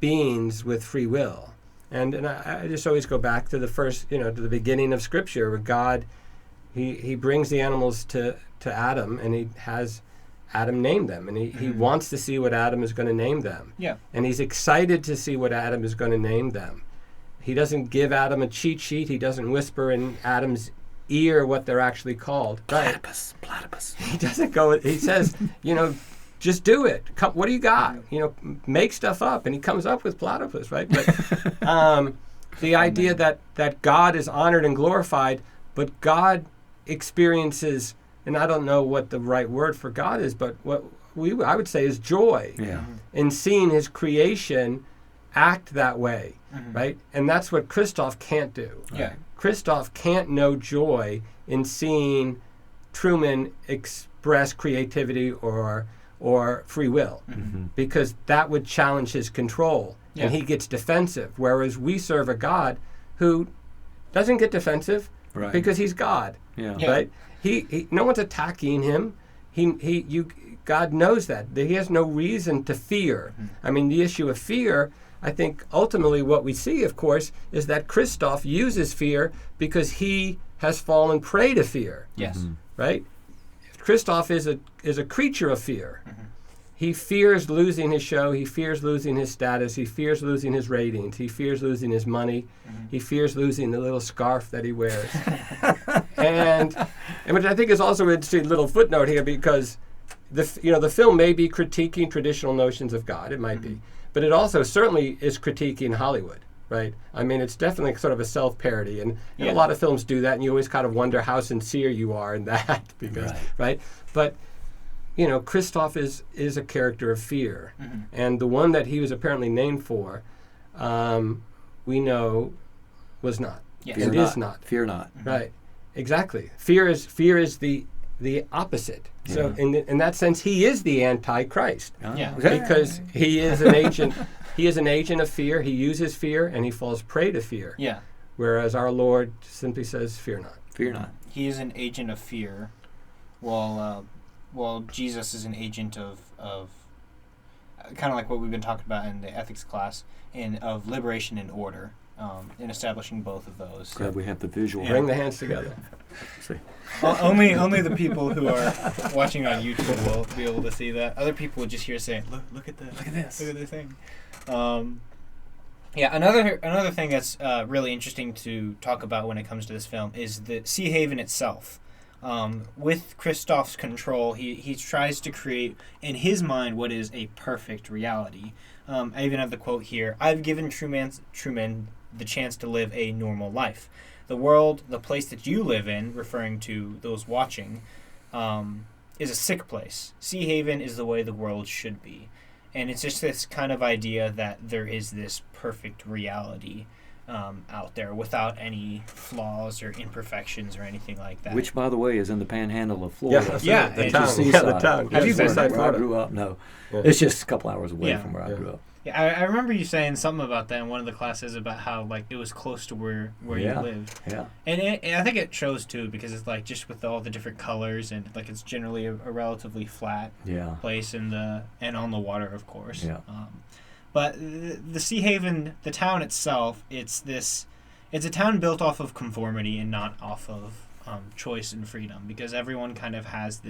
beings with free will? And I just always go back to the first, to the beginning of Scripture, where God, he brings the animals to Adam, and he has Adam name them, and he wants to see what Adam is going to name them. Yeah. And he's excited to see what Adam is going to name them. He doesn't give Adam a cheat sheet. He doesn't whisper in Adam's ear what they're actually called. Platypus. He doesn't go. He says, just do it. What do you got? Make stuff up, and he comes up with platypus, right? But the idea that God is honored and glorified, but God experiences, and I don't know what the right word for God is, but what I would say is joy in seeing His creation act that way, right? And that's what Christoph can't do. Yeah. Christoph can't know joy in seeing Truman express creativity or free will, because that would challenge his control, and he gets defensive. Whereas we serve a God who doesn't get defensive, because He's God, right? He no one's attacking him. God knows that He has no reason to fear. I mean, the issue of fear, I think ultimately what we see, of course, is that Christoph uses fear because he has fallen prey to fear. Yes. Right? Christoph is a creature of fear. He fears losing his show. He fears losing his status. He fears losing his ratings. He fears losing his money. He fears losing the little scarf that he wears. and which I think is also an interesting little footnote here, because the film may be critiquing traditional notions of God. It might be. But it also certainly is critiquing Hollywood, right? I mean, it's definitely sort of a self-parody, and a lot of films do that, and you always kind of wonder how sincere you are in that, because, right? But, Christoph is a character of fear, and the one that he was apparently named for, we know, was not. Yes. It is not. Fear not. Right. Exactly. Fear is the opposite. So in that sense, he is the Antichrist. Because he is an agent. He is an agent of fear. He uses fear, and he falls prey to fear. Yeah. Whereas our Lord simply says, "Fear not." Fear not. He is an agent of fear, while Jesus is an agent of kind of like what we've been talking about in the ethics class, of liberation and order. In establishing both of those. Glad we have the visual. Bring the hands together. Only the people who are watching on YouTube will be able to see that. Other people will just hear saying, "Look at this! Look at this thing." Another thing that's really interesting to talk about when it comes to this film is the Sea Haven itself. With Christoph's control, he tries to create in his mind what is a perfect reality. I even have the quote here: "I've given Truman the chance to live a normal life. The world, the place that you live in," referring to those watching, "is a sick place. Sea Haven is the way the world should be." And it's just this kind of idea that there is this perfect reality out there without any flaws or imperfections or anything like that. Which, by the way, is in the panhandle of Florida. The town. Have you been there? where I grew up? No. It's just a couple hours away from where I grew up. Yeah, I remember you saying something about that in one of the classes about how like it was close to where you lived. Yeah. And I think it shows too because it's like just with all the different colors and like it's generally a relatively flat place and on the water, of course. Yeah. But the Sea Haven, the town itself, it's a town built off of conformity and not off of choice and freedom because everyone kind of has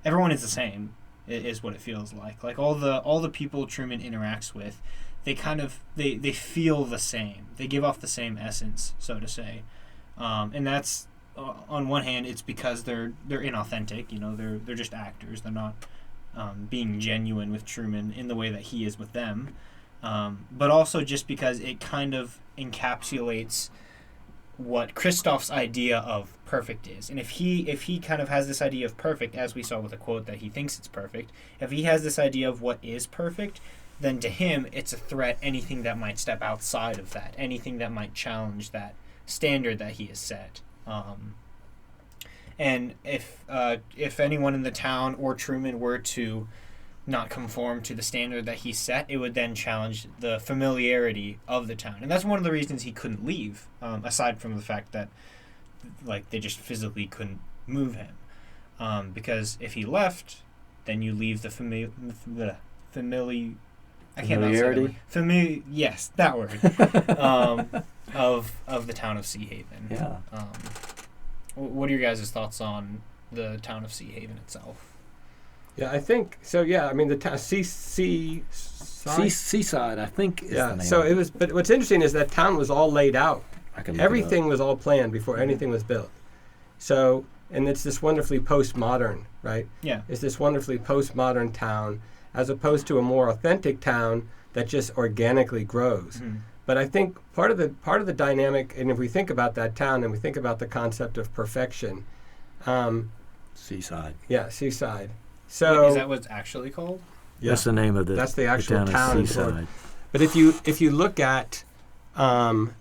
everyone is the same. Is what it feels like. Like all the people Truman interacts with, they kind of they feel the same. They give off the same essence, so to say, and that's on one hand it's because they're inauthentic. You know, they're just actors. They're not being genuine with Truman in the way that he is with them, but also just because it kind of encapsulates what Christoph's idea of perfect is. And if he kind of has this idea of perfect, as we saw with the quote that he thinks it's perfect, if he has this idea of what is perfect, then to him it's a threat, anything that might step outside of that, anything that might challenge that standard that he has set. And if anyone in the town or Truman were to not conform to the standard that he set, it would then challenge the familiarity of the town. And that's one of the reasons he couldn't leave, aside from the fact that like they just physically couldn't move him. Because if he left, then you leave the familiarity. Yes, that word. Of the town of Sea Haven. Yeah. What are your guys' thoughts on the town of Sea Haven itself? Yeah, I think so. Yeah, I mean the town Seaside, I think. Is the name so of it was. But what's interesting is that town was all laid out. Everything was all planned before anything was built. So, and it's this wonderfully postmodern, right? Yeah. It's this wonderfully postmodern town, as opposed to a more authentic town that just organically grows. Mm-hmm. But I think part of the dynamic, and if we think about that town and we think about the concept of perfection, Seaside. Yeah, Seaside. So is that what it's actually called? Yeah. That's the name of that's the actual town. Seaside. But if you look at the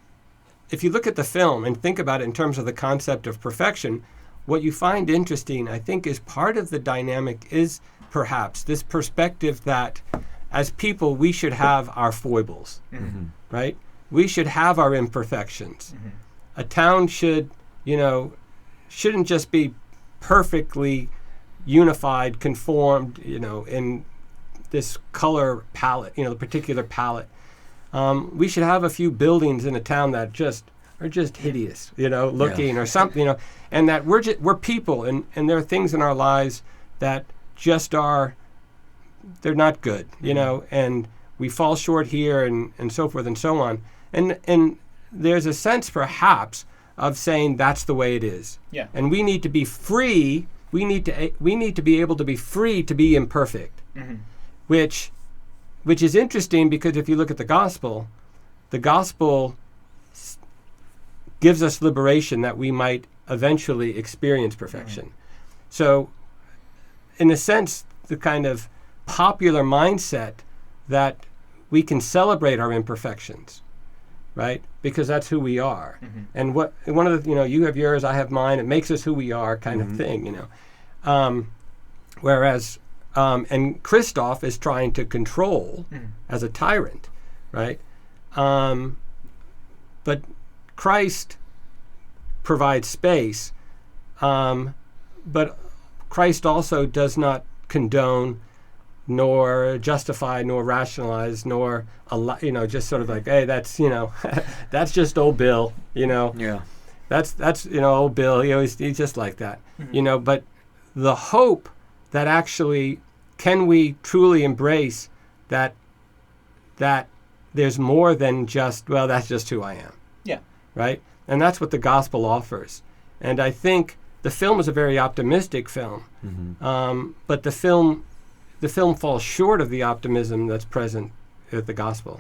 film and think about it in terms of the concept of perfection, what you find interesting, I think, is part of the dynamic is perhaps this perspective that as people we should have our foibles, right? We should have our imperfections. Mm-hmm. A town shouldn't just be perfectly unified, conformed, in this color palette, the particular palette. We should have a few buildings in a town that are just hideous, looking or something, and that we're people, and there are things in our lives that just they're not good, and we fall short here and so forth and so on. And there's a sense perhaps of saying that's the way it is. Yeah. And we need to be free. We need to be able to be free to be imperfect, which is interesting because if you look at the gospel gives us liberation that we might eventually experience perfection. So, in a sense, the kind of popular mindset that we can celebrate our imperfections, right? Because that's who we are. And one of the, you have yours, I have mine, it makes us who we are kind of thing, whereas, and Christoph is trying to control as a tyrant, right? But Christ provides space, but Christ also does not condone nor justify, nor rationalize, nor just sort of like, hey, that's that's just old Bill, Yeah. That's old Bill. He's just like that, But the hope that actually can we truly embrace that there's more than just that's just who I am. Yeah. Right, and that's what the gospel offers, and I think the film is a very optimistic film, but the film falls short of the optimism that's present with the gospel,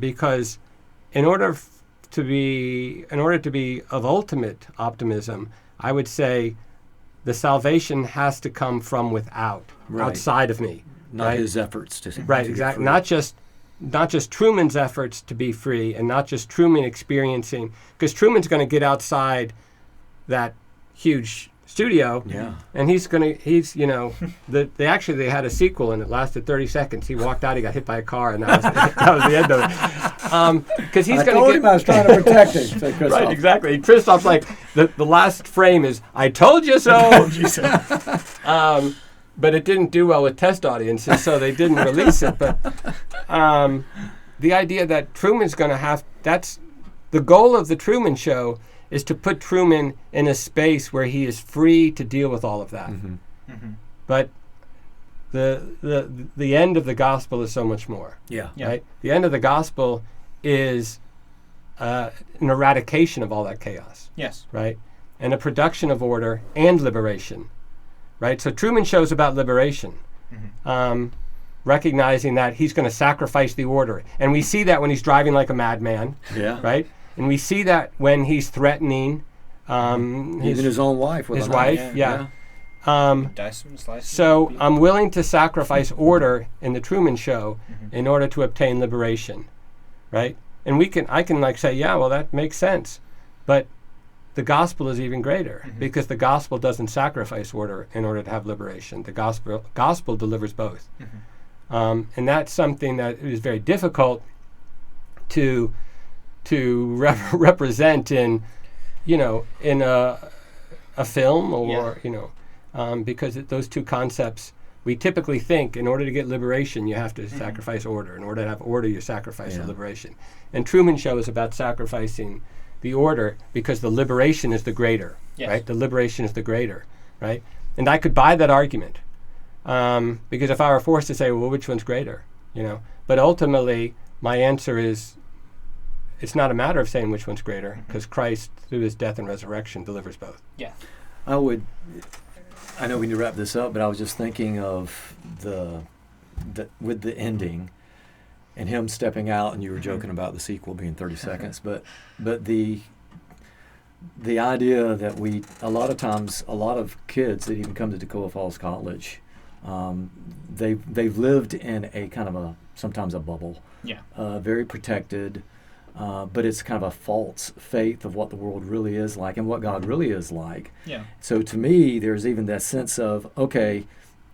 because in order to be of ultimate optimism, I would say the salvation has to come from without, outside of me, not his efforts to exactly, not just Truman's efforts to be free, and not just Truman experiencing, because Truman's going to get outside that huge studio. Yeah. And he's you know, they had a sequel and it lasted 30 seconds. He walked out, he got hit by a car, and that was the end of it. Because he's going to told him I was trying to protect him. Said Christoph. Right, exactly. Christoph's like, the last frame is, I told you so. Told you so. But it didn't do well with test audiences, so they didn't release it. But the idea that Truman's going to that's the goal of the Truman Show, is to put Truman in a space where he is free to deal with all of that. Mm-hmm. Mm-hmm. But the end of the gospel is so much more. Yeah. Right? The end of the gospel is an eradication of all that chaos. Yes. Right? And a production of order and liberation. Right? So Truman Show's about liberation. Mm-hmm. Recognizing that he's going to sacrifice the order. And we see that when he's driving like a madman. Yeah. Right? And we see that when he's threatening even his own wife. His wife, yeah. So I'm willing to sacrifice order in the Truman Show in order to obtain liberation. Right? And I can like say, yeah, well, that makes sense. But the gospel is even greater because the gospel doesn't sacrifice order in order to have liberation. The gospel delivers both. And that's something that is very difficult to represent in a film or because those two concepts, we typically think in order to get liberation you have to sacrifice order. In order to have order, you sacrifice the liberation. And Truman Show is about sacrificing the order because the liberation is the greater. Yes. Right? The liberation is the greater. Right? And I could buy that argument because if I were forced to say, well, which one's greater? But ultimately my answer is, it's not a matter of saying which one's greater, because Christ, through his death and resurrection, delivers both. Yeah. I know we need to wrap this up, but I was just thinking of with the ending and him stepping out, and you were joking about the sequel being 30 seconds, but the idea that a lot of kids that even come to Toccoa Falls College, they've lived in a kind of sometimes a bubble. Yeah. Very protected. But it's kind of a false faith of what the world really is like and what God really is like. Yeah. So to me, there's even that sense of, okay,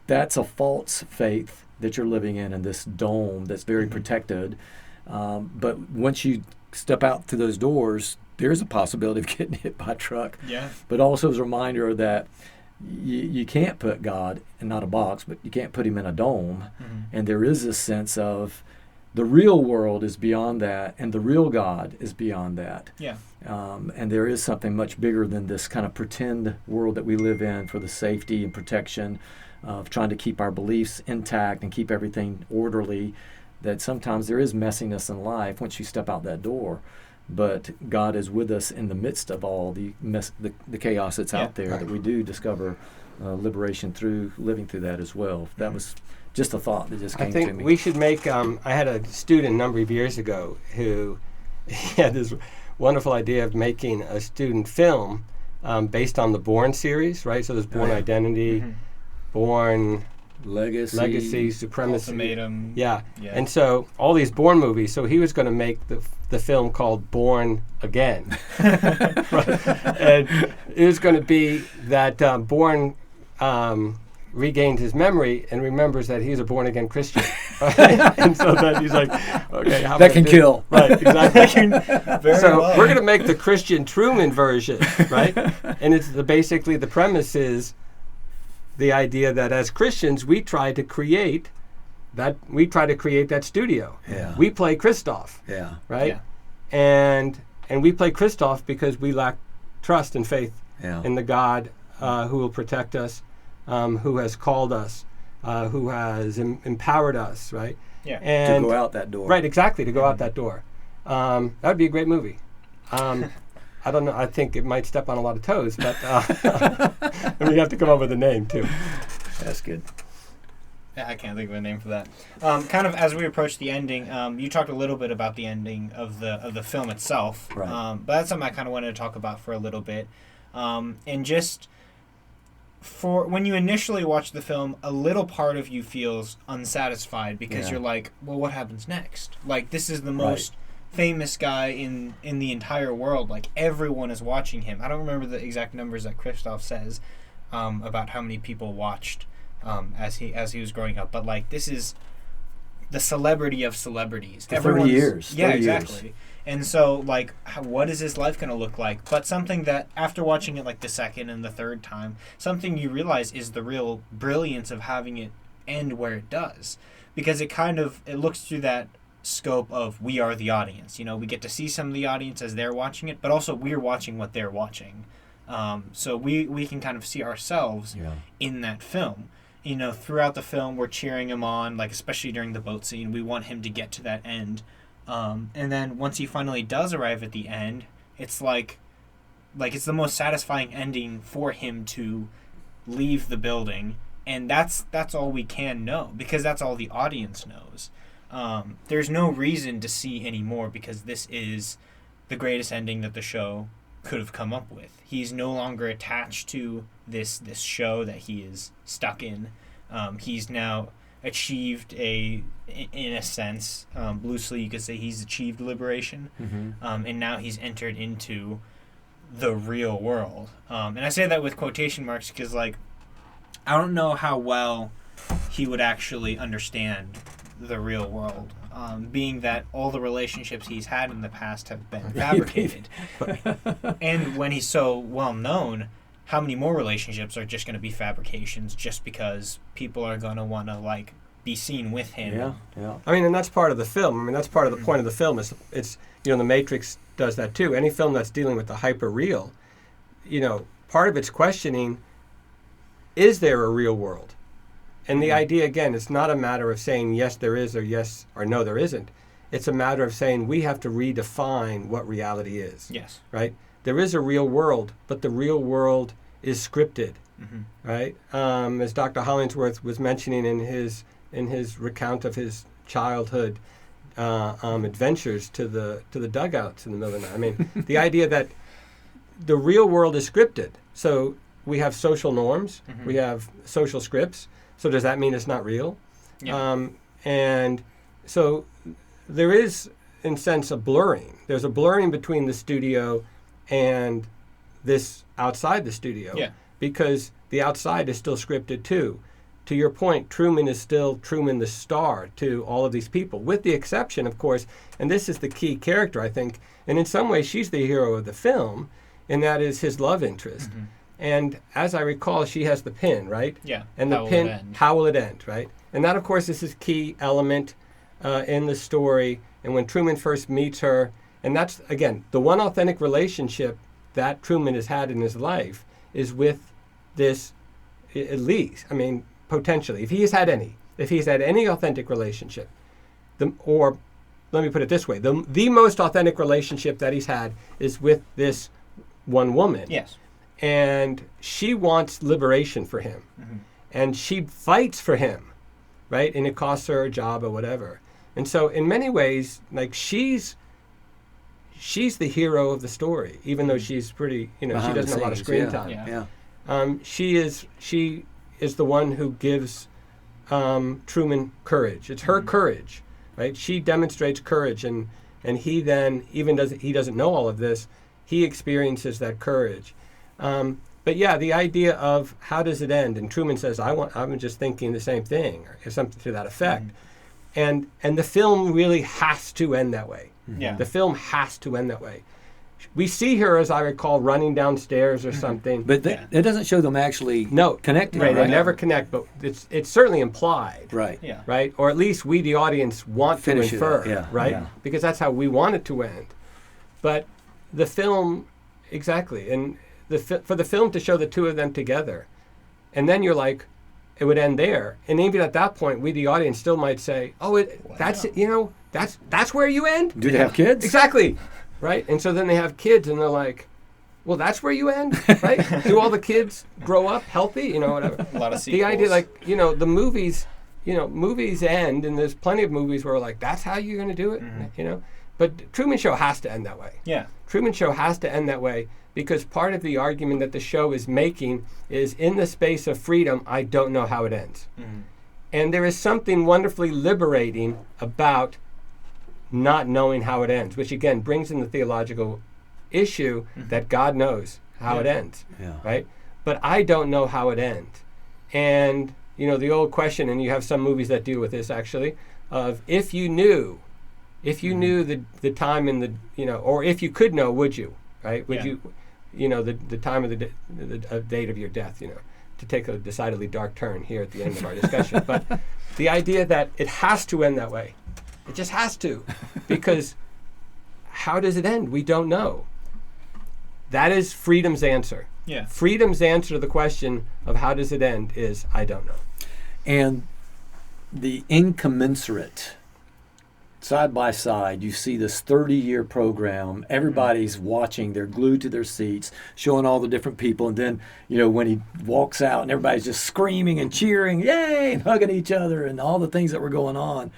that's a false faith that you're living in this dome that's very protected. But once you step out through those doors, there's a possibility of getting hit by a truck. Yeah. But also as a reminder that you can't put God in not a box, but you can't put him in a dome. And there is this sense of, the real world is beyond that, and the real God is beyond that. Yeah. And there is something much bigger than this kind of pretend world that we live in for the safety and protection of trying to keep our beliefs intact and keep everything orderly, that sometimes there is messiness in life once you step out that door. But God is with us in the midst of all the chaos that's out there, that we do discover liberation through living through that as well. That was just a thought that just came to me. I think we should make, I had a student a number of years ago who had this wonderful idea of making a student film based on the Bourne series, right? So there's Bourne Identity, Bourne Legacy, Supremacy. Ultimatum. Yeah. And so all these Bourne movies, so he was going to make the film called Born Again. And it was going to be that Bourne regains his memory and remembers that he's a born-again Christian. And so then he's like, okay, how that can kill. Right, exactly. Well. We're going to make the Christian Truman version, right? And it's basically the premise is the idea that as Christians, we try to create that studio. Yeah. We play Christoph. Yeah. Right? Yeah. And we play Christoph because we lack trust and faith in the God who will protect us, who has called us, who has empowered us, right? Yeah. And to go out that door. Right, exactly, to go out that door. That would be a great movie. I don't know, I think it might step on a lot of toes, but and we have to come up with a name, too. That's good. Yeah, I can't think of a name for that. Kind of as we approach the ending, you talked a little bit about the ending of the film itself. Right. But that's something I kind of wanted to talk about for a little bit. And just for when you initially watch the film, a little part of you feels unsatisfied because you're like, well, what happens next? Like, this is the most famous guy in the entire world. Like, everyone is watching him. I don't remember the exact numbers that Christoph says, about how many people watched as he was growing up. But like, this is the celebrity of celebrities. For 30 years. Yeah, 30 exactly. Years. And so, like, what is his life going to look like? But something that, after watching it, like, the second and the third time, something you realize is the real brilliance of having it end where it does. Because it looks through that scope of we are the audience. You know, we get to see some of the audience as they're watching it, but also we're watching what they're watching. So we can kind of see ourselves in that film. You know, throughout the film, we're cheering him on, like, especially during the boat scene. We want him to get to that end. And then once he finally does arrive at the end, it's like it's the most satisfying ending for him to leave the building. And that's all we can know, because that's all the audience knows. There's no reason to see any more, because this is the greatest ending that the show could have come up with. He's no longer attached to this show that he is stuck in. He's now achieved in a sense, loosely you could say he's achieved liberation. And now he's entered into the real world. And I say that with quotation marks because, like, I don't know how well he would actually understand the real world, being that all the relationships he's had in the past have been fabricated. And when he's so well known, how many more relationships are just going to be fabrications just because people are going to want to, like, be seen with him? Yeah. I mean, and that's part of the film. I mean, that's part of the point of the film. It's you know, The Matrix does that too. Any film that's dealing with the hyper-real, you know, part of its questioning, is there a real world? And the idea, again, it's not a matter of saying yes there is or yes or no there isn't. It's a matter of saying we have to redefine what reality is. Yes. Right? There is a real world, but the real world is scripted. Right? As Dr. Hollingsworth was mentioning in his recount of his childhood adventures to the dugouts in the middle of the night. I mean, the idea that the real world is scripted. So we have social norms, we have social scripts. So does that mean it's not real? Yeah. And so there is, in a sense, a blurring. There's a blurring between the studio and this outside the studio. Yeah. Because the outside is still scripted too. To your point, Truman is still Truman the star to all of these people, with the exception, of course, and this is the key character, I think, and in some ways she's the hero of the film, and that is his love interest. And as I recall, she has the pin, right? Yeah. And the pin, how will it end, right? And that, of course, is his key element in the story. And when Truman first meets her, and that's, again, the one authentic relationship that Truman has had in his life is with this, at least, I mean, potentially, if he's had any authentic relationship, or let me put it this way, the most authentic relationship that he's had is with this one woman. Yes. And she wants liberation for him. And she fights for him, right? And it costs her a job or whatever. And so in many ways, like, she's the hero of the story, even though she's pretty, you know, Behind she doesn't have a lot of screen time. She is the one who gives Truman courage. It's her courage, right? She demonstrates courage, and he then, he doesn't know all of this, he experiences that courage. But yeah, the idea of how does it end? And Truman says, I'm just thinking the same thing, or something to that effect. And the film really has to end that way. Yeah. The film has to end that way. We see her, as I recall, running downstairs or something. But it doesn't show them actually connecting. Right, they never connect, but it's certainly implied. Right. Yeah. Right? Or at least we, the audience, want to infer. Right? Yeah. Because that's how we want it to end. But the film, exactly, and for the film to show the two of them together, and then you're like, it would end there. And even at that point, we, the audience, still might say, that's it, you know, that's where you end? Do they have kids? Exactly. Right? And so then they have kids, and they're like, well, that's where you end, right? Do all the kids grow up healthy? You know, whatever. A lot of sequels. The idea, like, you know, the movies, you know, movies end, and there's plenty of movies where, like, that's how you're going to do it, you know? But Truman Show has to end that way. Yeah. Truman Show has to end that way because part of the argument that the show is making is, in the space of freedom, I don't know how it ends. And there is something wonderfully liberating about not knowing how it ends, which again brings in the theological issue that God knows how it ends, right? but I don't know how it ends. And, the old question, and you have some movies that deal with this actually, of if you knew the time in the, or if you could know, would you, right? Would you, the time of the date of your death, to take a decidedly dark turn here at the end of our discussion. But the idea that it has to end that way, it just has to, because how does it end? We don't know. That is freedom's answer. Yeah. Freedom's answer to the question of how does it end is, I don't know. And the incommensurate, side by side, you see this 30-year program. Everybody's watching. They're glued to their seats, showing all the different people. And then, when he walks out and everybody's just screaming and cheering, yay, and hugging each other and all the things that were going on.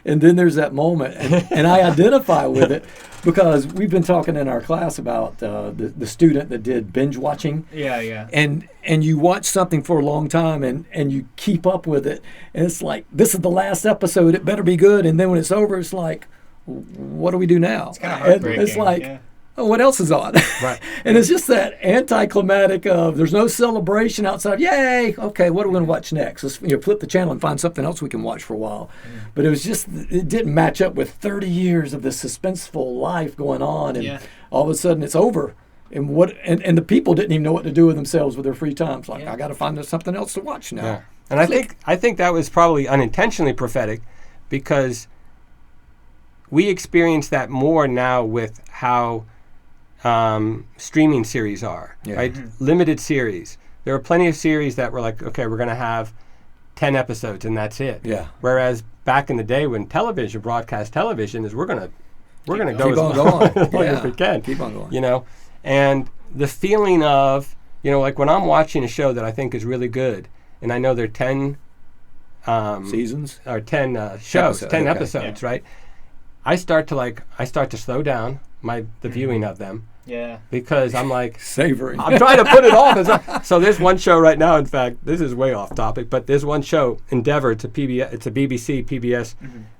And then there's that moment, and I identify with it because we've been talking in our class about the student that did binge watching. Yeah. And you watch something for a long time, and you keep up with it, and it's like, this is the last episode, it better be good. And then when it's over, it's like, what do we do now? It's kind of heartbreaking. It's like, oh, what else is on? Right. And it's just that anticlimactic of there's no celebration outside. Yay! Okay, what are we going to watch next? Let's flip the channel and find something else we can watch for a while. But it didn't match up with 30 years of this suspenseful life going on, and all of a sudden it's over. And and the people didn't even know what to do with themselves with their free time. It's like, I got to find something else to watch now. Yeah. And I think that was probably unintentionally prophetic, because we experience that more now with how streaming series are, right? Limited series. There are plenty of series that were like, okay, we're going to have 10 episodes and that's it. Yeah. Whereas back in the day when broadcast television is, we're going to go keep on going as long as we can. Keep on going. And the feeling of, like when I'm watching a show that I think is really good, and I know there are 10 seasons or 10 shows, 10 episodes, right? I start to slow down the viewing of them. Yeah. Because I'm like savoring. I'm trying to put it off. So there's one show right now, in fact, this is way off topic, but there's one show, Endeavour, it's a BBC, PBS,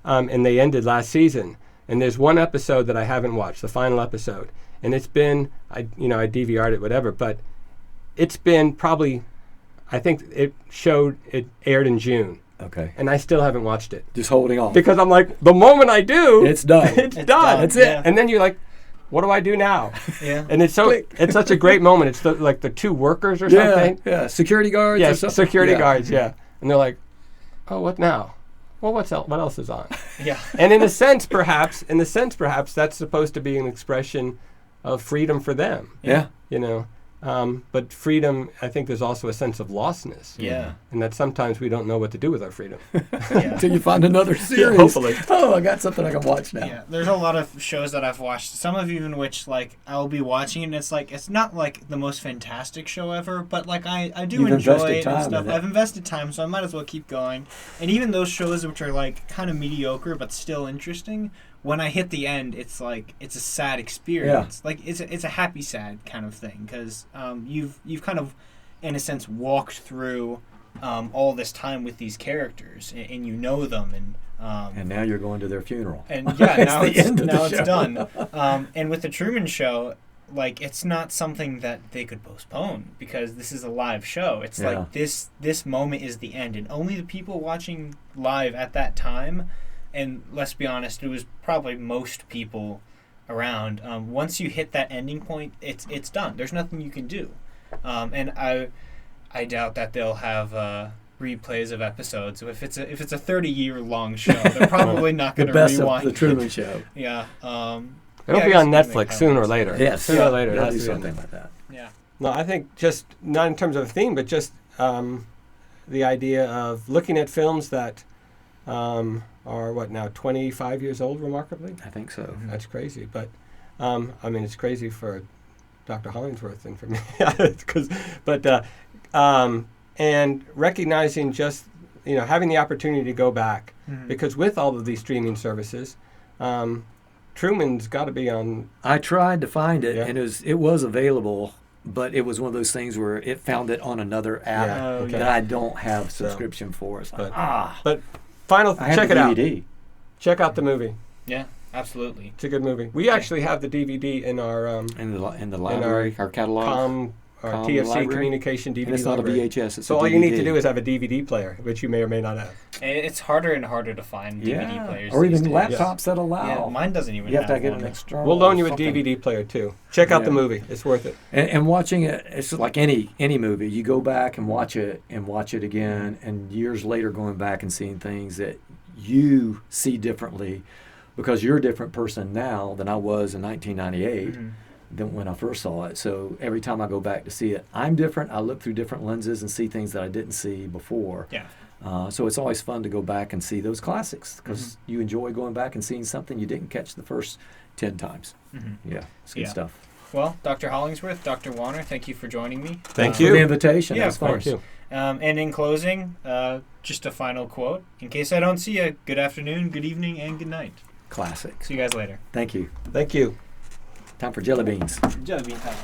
and they ended last season. And there's one episode that I haven't watched, the final episode. And it's been, I DVR'd it, whatever, but it's been probably, I think it aired in June. Okay. And I still haven't watched it. Just holding on. Because I'm like, the moment I do, it's done. It's done. That's it. And then you're like, what do I do now? Yeah. And it's such a great moment. It's like the two workers or something. Yeah. Security guards. Yeah. Or something. Security guards. Yeah. And they're like, oh, what now? Well, what else is on? Yeah. And in a sense, perhaps, that's supposed to be an expression of freedom for them. Yeah. But freedom, I think there's also a sense of lostness. Yeah. And that sometimes we don't know what to do with our freedom. Until you find another series. Hopefully. Oh, I got something I can watch now. Yeah. There's a lot of shows that I've watched, some of even which, like, I'll be watching and it's like, it's not like the most fantastic show ever, but like I do enjoy it and stuff. I've invested time, so I might as well keep going. And even those shows which are like kind of mediocre but still interesting, when I hit the end, it's like it's a sad experience. Yeah. Like it's a happy sad kind of thing, because you've kind of, in a sense, walked through all this time with these characters, and you know them, and now you're going to their funeral. And yeah, now it's done. And with the Truman Show, like, it's not something that they could postpone, because this is a live show. It's like this moment is the end, and only the people watching live at that time. And let's be honest, it was probably most people around. Once you hit that ending point, it's done. There's nothing you can do. And I doubt that they'll have replays of episodes. So if it's a 30-year long show, they're probably not going to rewind of the Truman Show. Yeah. It'll be on Netflix sooner or later. Yes. Sooner or later. They'll do something like that. Yeah. No, I think just not in terms of a theme, but just the idea of looking at films that are what now 25 years old, remarkably. I think so. That's crazy, but I mean, it's crazy for Dr. Hollingsworth and for me, and recognizing just having the opportunity to go back, because with all of these streaming services, Truman's got to be on. I tried to find it, and it was available, but it was one of those things where it found it on another app that I don't have subscription for. It's like, but final, check it out. Check out the movie. Yeah, absolutely. It's a good movie. We actually have the DVD in our in the library, our catalog. our Common TFC library. Communication DVD And it's not library. a VHS. It's So a all you need to DVD. do is have a DVD player, which you may or may not have. It's harder and harder to find DVD players. or these even days. laptops that allow. Yeah, mine doesn't even You have to get one. an external. We'll loan you a something. DVD player too. Check out the Yeah. movie; it's worth it. And watching it, it's like any movie. You go back and watch it again, and years later going back and seeing things that you see differently because you're a different person now than I was in 1998 than when I first saw it. So every time I go back to see it, I'm different. I look through different lenses and see things that I didn't see before. Yeah. So it's always fun to go back and see those classics because you enjoy going back and seeing something you didn't catch the first 10 times. Yeah, it's good stuff. Well, Dr. Hollingsworth, Dr. Warner, thank you for joining me. Thank For you. the invitation. Yeah, It was of fun. Thank you. And in closing, just a final quote. In case I don't see you, good afternoon, good evening, and good night. Classics. See you guys later. Thank you. Thank you. Time for jelly beans. Jelly bean time.